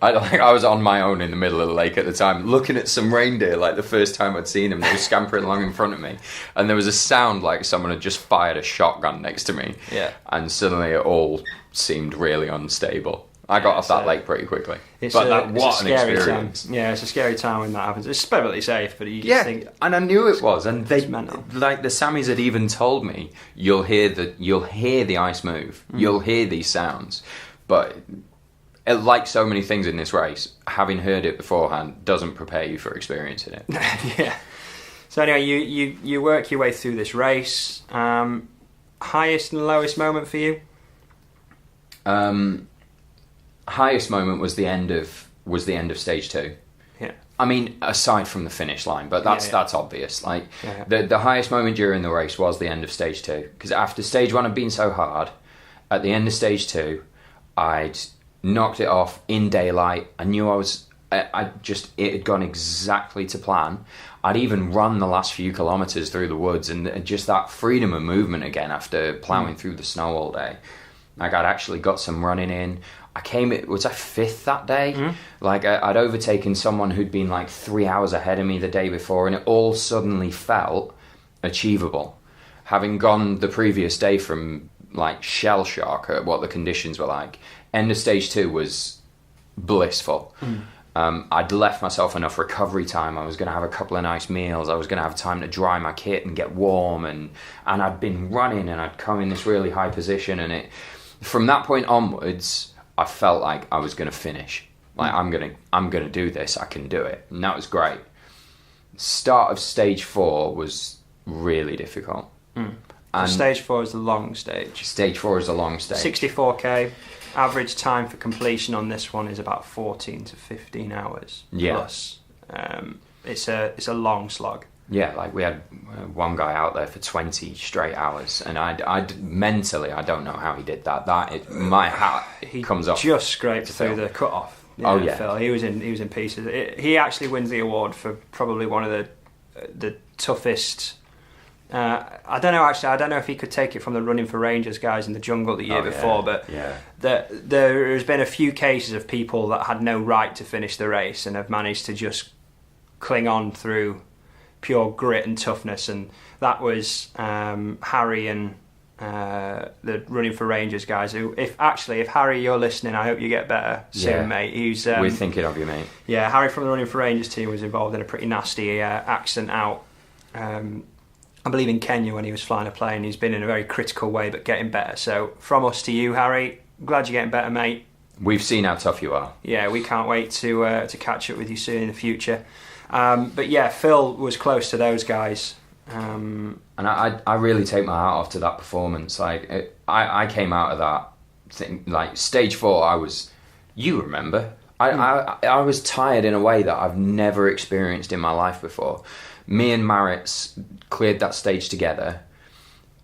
I was on my own in the middle of the lake at the time, looking at some reindeer, like the first time I'd seen them. They were scampering along in front of me, and there was a sound like someone had just fired a shotgun next to me. Yeah. And suddenly it all seemed really unstable. I got off that lake pretty quickly. What an experience. Time. Yeah, it's a scary time when that happens. It's perfectly safe, but you just think... and I knew it was. And they, like the Samis had even told me, you'll hear the ice move. You'll hear these sounds. But like so many things in this race, having heard it beforehand doesn't prepare you for experiencing it. Yeah. So anyway, you work your way through this race. Highest and lowest moment for you? Highest moment was the end of stage 2. Yeah. I mean, aside from the finish line, but that's obvious. Like the highest moment during the race was the end of stage 2, because after stage 1 had been so hard, at the end of stage 2, I'd knocked it off in daylight. I knew it had gone exactly to plan. I'd even run the last few kilometres through the woods, and just that freedom of movement again after ploughing through the snow all day. Like I'd actually got some running in. Was I 5th that day? Like I'd overtaken someone who'd been like 3 hours ahead of me the day before, and it all suddenly felt achievable. Having gone the previous day from like shell shock at what the conditions were like, end of stage 2 was blissful. I'd left myself enough recovery time. I was going to have a couple of nice meals. I was going to have time to dry my kit and get warm, and I'd been running, and I'd come in this really high position, and from that point onwards, I felt like I was going to finish. Like I'm gonna do this. I can do it, and that was great. Start of stage 4 was really difficult. And stage 4 is the long stage. Stage 4 is the long stage. 64k. Average time for completion on this one is about 14 to 15 hours plus. It's a long slog. Yeah, like we had one guy out there for 20 straight hours, and I'd mentally, I don't know how he did that. My hat comes off. He just scraped through the cut-off. Phil. He was in pieces. He actually wins the award for probably one of the toughest. I don't know. Actually, I don't know if he could take it from the Running for Rangers guys in the jungle the year before, but there's been a few cases of people that had no right to finish the race and have managed to just cling on through pure grit and toughness, and that was Harry and the Running for Rangers guys. Who, if Harry, you're listening, I hope you get better soon, mate. We're thinking of you, mate. Yeah, Harry from the Running for Rangers team was involved in a pretty nasty accident out. I believe in Kenya when he was flying a plane. He's been in a very critical way, but getting better. So from us to you, Harry, glad you're getting better, mate. We've seen how tough you are. Yeah, we can't wait to catch up with you soon in the future. But yeah, Phil was close to those guys. And I really take my hat off to that performance. Like, I came out of that thing, like, stage 4, you remember, I was tired in a way that I've never experienced in my life before. Me and Maritz cleared that stage together,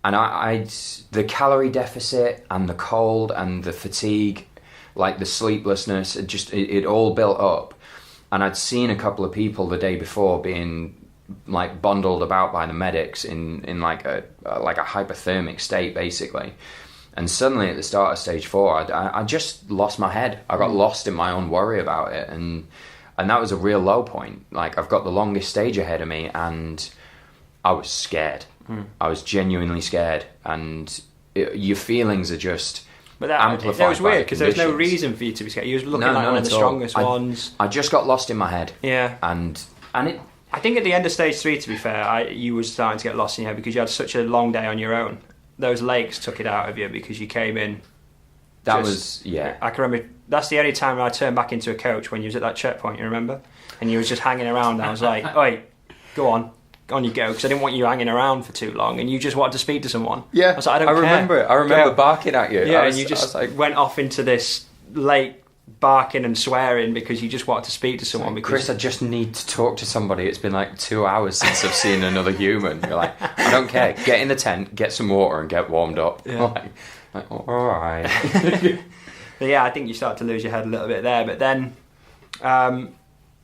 and the calorie deficit and the cold and the fatigue, like the sleeplessness, it all built up. And I'd seen a couple of people the day before being like bundled about by the medics in like a hypothermic state, basically. And suddenly at the start of stage 4, I just lost my head. I got lost in my own worry about it, and that was a real low point. Like, I've got the longest stage ahead of me, and I was scared. I was genuinely scared, and your feelings are just amplified. That was weird, because there was no reason for you to be scared. You was looking like one of the strongest ones. I just got lost in my head. Yeah. And it... I think at the end of stage 3, to be fair, you were starting to get lost in your head because you had such a long day on your own. Those lakes took it out of you because you came in. I can remember, that's the only time I turned back into a coach, when you was at that checkpoint, you remember? And you was just hanging around, and I was like, oi, go on you go, because I didn't want you hanging around for too long, and you just wanted to speak to someone. Yeah, I was like, I don't care. I remember barking at you. Yeah, and you just went off into this lake barking and swearing because you just wanted to speak to someone. Because Chris, I just need to talk to somebody. It's been like 2 hours since I've seen another human. You're like, I don't care. Get in the tent, get some water, and get warmed up. Yeah. Like, all right. But yeah, I think you start to lose your head a little bit there. But then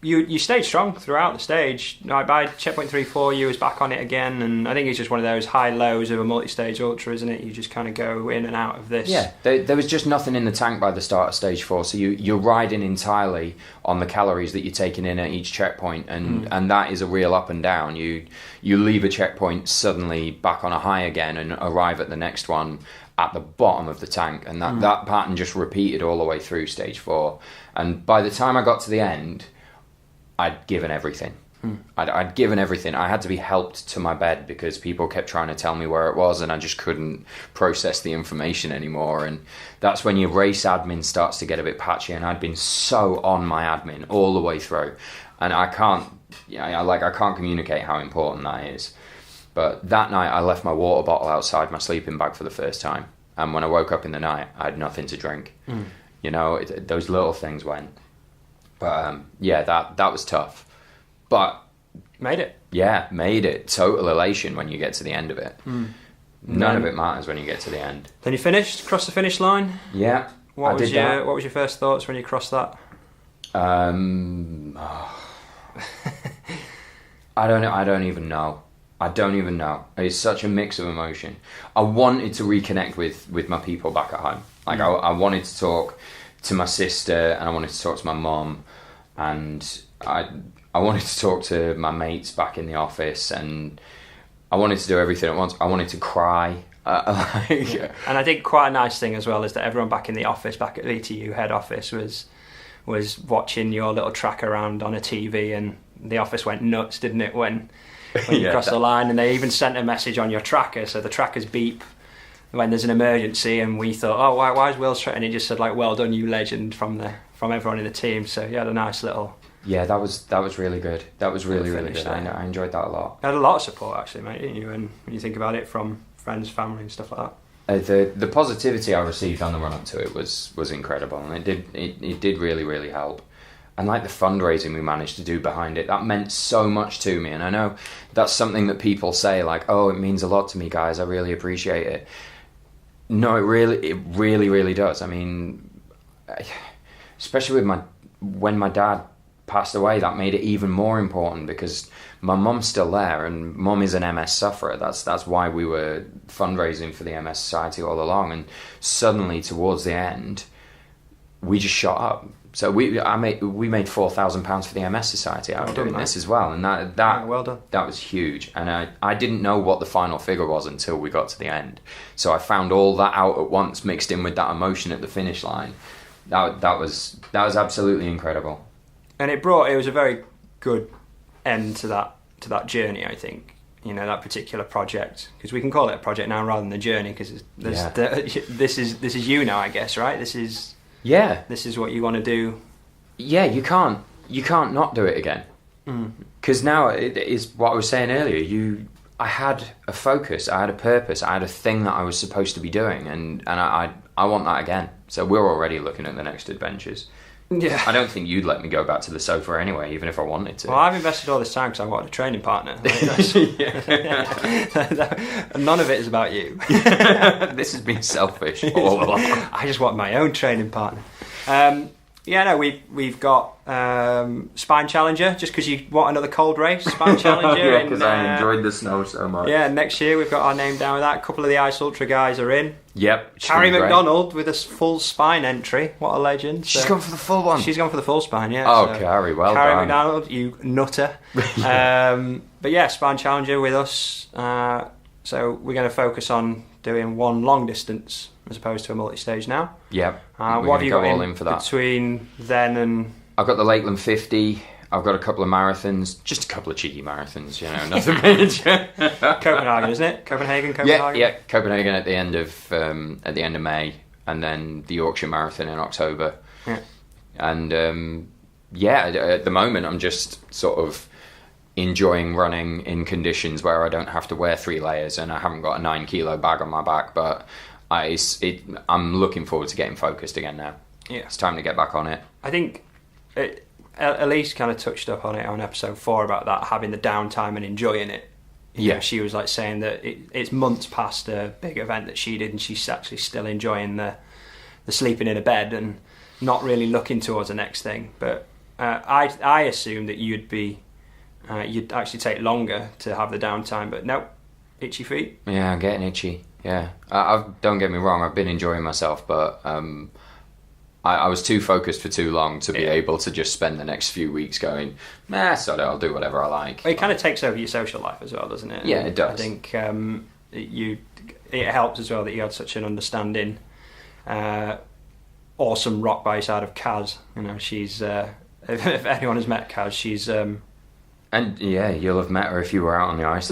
you stayed strong throughout the stage. Like, by checkpoint 3-4, you was back on it again, and I think it's just one of those high-lows of a multi-stage ultra, isn't it? You just kind of go in and out of this. Yeah, there was just nothing in the tank by the start of stage 4, so you're riding entirely on the calories that you're taking in at each checkpoint, and that is a real up and down. You leave a checkpoint, suddenly back on a high again, and arrive at the next one at the bottom of the tank, and that pattern just repeated all the way through stage 4. And by the time I got to the end, I'd given everything. I'd given everything. I had to be helped to my bed because people kept trying to tell me where it was, and I just couldn't process the information anymore. And that's when your race admin starts to get a bit patchy, and I'd been so on my admin all the way through, and I can't communicate how important that is. But that night I left my water bottle outside my sleeping bag for the first time, and when I woke up in the night, I had nothing to drink. You know, those little things went. But that was tough. But made it. Yeah, made it. Total elation when you get to the end of it. None of it matters when you get to the end. Then you finished, crossed the finish line. Yeah, What was your first thoughts when you crossed that? I don't even know. It's such a mix of emotion. I wanted to reconnect with my people back at home. Like, I wanted to talk to my sister, and I wanted to talk to my mum, and I wanted to talk to my mates back in the office, and I wanted to do everything at once. I wanted to cry. And I think quite a nice thing as well is that everyone back in the office, back at VTU head office, was watching your little track around on a TV, and the office went nuts, didn't it, when you crossed the line? And they even sent a message on your tracker, so the trackers beep when there's an emergency, and we thought, oh, why is Will and it just said, like, well done, you legend, from everyone in the team. So you had a nice little... Yeah, that was really good. That was really good. I enjoyed that a lot. You had a lot of support, actually, mate, didn't you? And when you think about it, from friends, family and stuff like that. The positivity I received on the run up to it was incredible, and it did really, really help. And like the fundraising we managed to do behind it, that meant so much to me. And I know that's something that people say, like, oh, it means a lot to me, guys, I really appreciate it. No, it really does. I mean, especially when my dad passed away, that made it even more important, because my mum's still there, and mum is an MS sufferer. That's why we were fundraising for the MS Society all along. And suddenly, towards the end, we just shot up. So we made £4,000 for the MS Society out of doing this as well, and that well done. That was huge. And I didn't know what the final figure was until we got to the end. So I found all that out at once, mixed in with that emotion at the finish line. That was absolutely incredible. And it was a very good end to that journey, I think. You know, that particular project, because we can call it a project now rather than a journey, because this is you now, I guess, right? This is what you want to do. Yeah, you can't not do it again. Because now it is what I was saying earlier. I had a focus, I had a purpose, I had a thing that I was supposed to be doing, and I want that again. So we're already looking at the next adventures. Yeah. I don't think you'd let me go back to the sofa anyway, even if I wanted to. Well, I've invested all this time because I wanted a training partner. None of it is about you. This has been selfish all along. I just want my own training partner. We've got Spine Challenger, just because you want another cold race. Spine Challenger. Yeah, because I enjoyed the snow so much. Yeah, next year we've got our name down with that. A couple of the Ice Ultra guys are in. Yep. Carrie McDonald with a full spine entry. What a legend. She's gone for the full one. She's gone for the full spine, yeah. Oh, so Carrie, well Carrie done. McDonald, you nutter. But yeah, Spine Challenger with us. So we're going to focus on doing one long distance as opposed to a multi-stage now. Yep. What have you got in for that? Between then and... I've got the Lakeland 50. I've got a couple of marathons, just a couple of cheeky marathons, nothing major. Copenhagen, isn't it? Copenhagen. Yeah, Copenhagen at the end of May, and then the Yorkshire Marathon in October. Yeah. And at the moment I'm just sort of enjoying running in conditions where I don't have to wear 3 layers and I haven't got a 9 kilo bag on my back, but I'm looking forward to getting focused again now. Yeah. It's time to get back on it. I think Elise kind of touched up on it on episode 4 about that, having the downtime and enjoying it. Yeah. She was like saying that it's months past a big event that she did and she's actually still enjoying the sleeping in a bed and not really looking towards the next thing. But I assumed that you'd actually take longer to have the downtime, but nope, itchy feet. Yeah, I'm getting itchy. Yeah, don't get me wrong, I've been enjoying myself, but I was too focused for too long to be able to just spend the next few weeks going, sod it, I'll do whatever I like. It kind of takes over your social life as well, doesn't it? Yeah, it does. I think it helps as well that you had such an understanding, awesome rock bass out of Kaz. She's if anyone has met Kaz, she's and yeah, you'll have met her if you were out on the ice.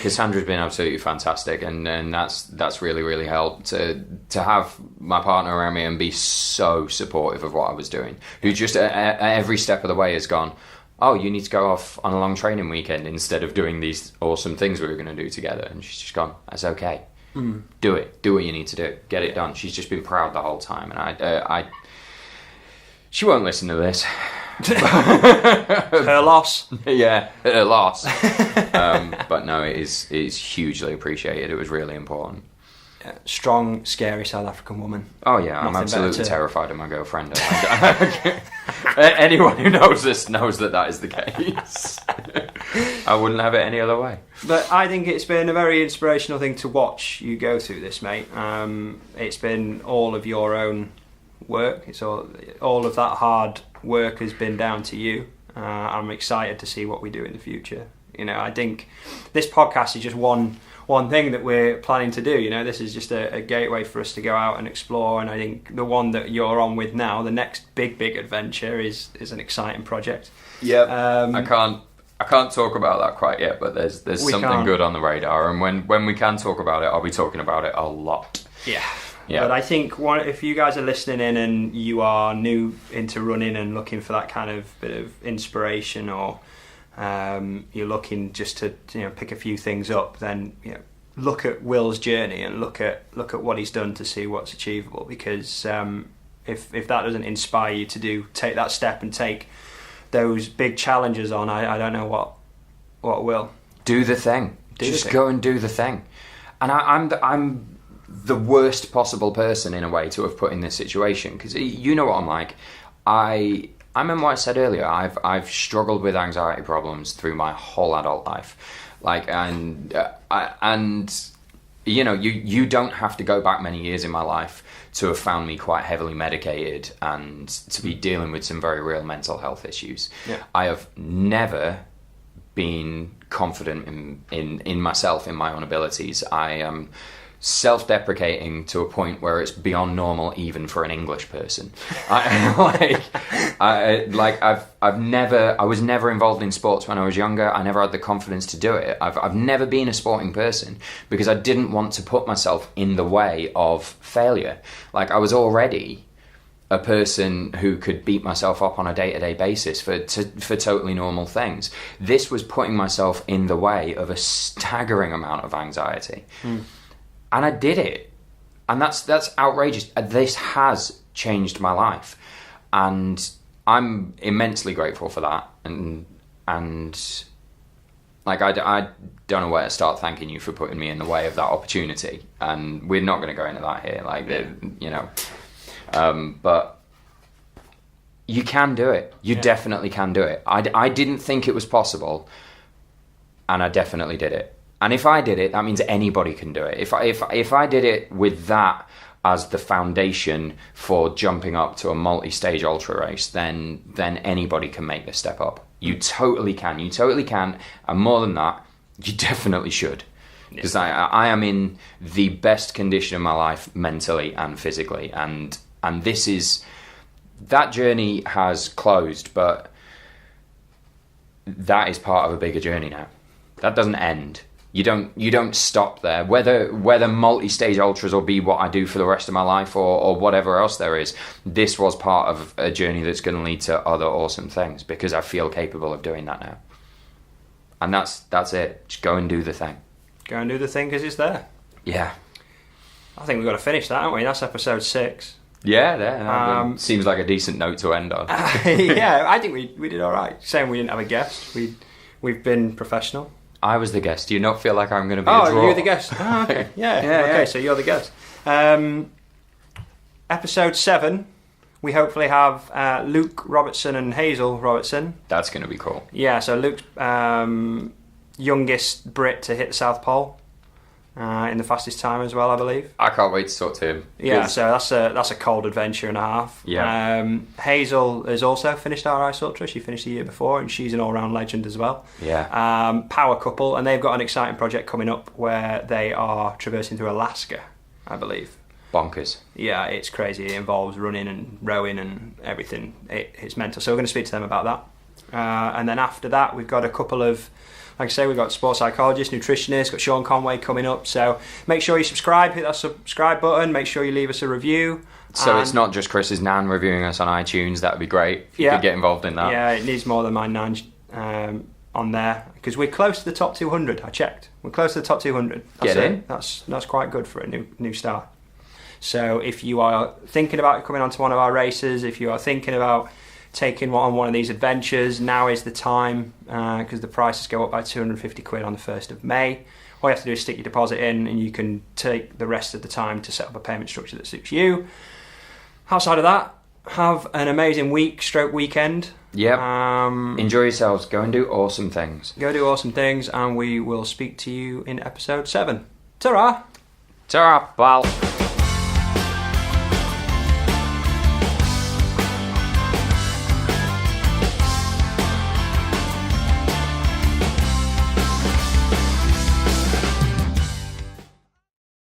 Cassandra's been absolutely fantastic, and that's really, really helped to have my partner around me and be so supportive of what I was doing. Who just at every step of the way has gone, oh, you need to go off on a long training weekend instead of doing these awesome things we were going to do together. And she's just gone, that's okay. Do it. Do what you need to do. Get it done. She's just been proud the whole time, and she won't listen to this. Her loss. Yeah, her loss. But no, it is hugely appreciated. It was really important. Yeah, strong, scary South African woman. Oh yeah, I'm absolutely terrified of my girlfriend. Anyone who knows this knows that is the case. I wouldn't have it any other way. But I think it's been a very inspirational thing to watch you go through this, mate. It's been all of your own work. It's all of that hard work has been down to you. I'm excited to see what we do in the future. I think this podcast is just one thing that we're planning to do. This is just a gateway for us to go out and explore, and I think the one that you're on with now, the next big adventure, is an exciting project. Yeah. I can't talk about that quite yet, but there's something good on the radar, and when we can talk about it, I'll be talking about it a lot. Yeah. But I think if you guys are listening in and you are new into running and looking for that kind of bit of inspiration, or you're looking just to pick a few things up, then look at Will's journey and look at what he's done to see what's achievable. Because if that doesn't inspire you to take that step and take those big challenges on, I don't know what will. Do the thing. Go and do the thing. And I'm the worst possible person in a way to have put in this situation, because you know what I'm like. I remember what I said earlier. I've struggled with anxiety problems through my whole adult life, you don't have to go back many years in my life to have found me quite heavily medicated and to be dealing with some very real mental health issues. Yeah. I have never been confident in myself, in my own abilities. I am self-deprecating to a point where it's beyond normal even for an English person. I was never involved in sports when I was younger. I never had the confidence to do it. I've never been a sporting person because I didn't want to put myself in the way of failure. I was already a person who could beat myself up on a day-to-day basis for totally normal things. This was putting myself in the way of a staggering amount of anxiety. And I did it. And that's outrageous. This has changed my life. And I'm immensely grateful for that. And like, I don't know where to start thanking you for putting me in the way of that opportunity. And we're not going to go into that here. Like, you know... but you can do it. You definitely can do it. I didn't think it was possible, and I definitely did it. And if I did it, that means anybody can do it. If I did it with that as the foundation for jumping up to a multi-stage ultra race, then anybody can make this step up. You totally can. You totally can. And more than that, you definitely should. Because I am in the best condition of my life mentally and physically, and this is, that journey has closed, but that is part of a bigger journey now. That doesn't end. You don't stop there. Whether multi-stage ultras will be what I do for the rest of my life or whatever else there is, this was part of a journey that's going to lead to other awesome things, because I feel capable of doing that now. And that's it. Just go and do the thing. Go and do the thing because it's there. Yeah. I think we've got to finish that, haven't we? That's episode 6. Yeah, seems like a decent note to end on. Yeah, I think we did all right. Saying we didn't have a guest, we've been professional. I was the guest. Do you not feel like I'm going to be a draw? Oh, you're the guest. Oh, okay. Yeah. Okay, so you're the guest. Episode 7, we hopefully have Luke Robertson and Hazel Robertson. That's going to be cool. Yeah, so Luke's youngest Brit to hit the South Pole. In the fastest time as well, I believe. I can't wait to talk to him. Yeah, so that's a cold adventure and a half. Yeah. Hazel has also finished our Ice Ultra. She finished the year before, and she's an all-round legend as well. Yeah. Power couple, and they've got an exciting project coming up where they are traversing through Alaska, I believe. Bonkers. Yeah, it's crazy. It involves running and rowing and everything. It's mental. So we're going to speak to them about that. And then after that, we've got a couple of... Like I say, we've got sports psychologist, nutritionist, got Sean Conway coming up. So make sure you subscribe, hit that subscribe button, make sure you leave us a review. So it's not just Chris's nan reviewing us on iTunes, that would be great if you could get involved in that. Yeah, it needs more than my nan on there, because we're close to the top 200, I checked. We're close to the top 200. Get in. That's quite good for a new start. So if you are thinking about coming onto one of our races, if you are thinking about taking on one of these adventures, now is the time, because the prices go up by 250 quid on the 1st of May. All you have to do is stick your deposit in, and you can take the rest of the time to set up a payment structure that suits you. Outside of that, have an amazing weekend. Yep. Enjoy yourselves. Go and do awesome things. Go do awesome things, and we will speak to you in episode 7. Ta-ra! Ta-ra, pal.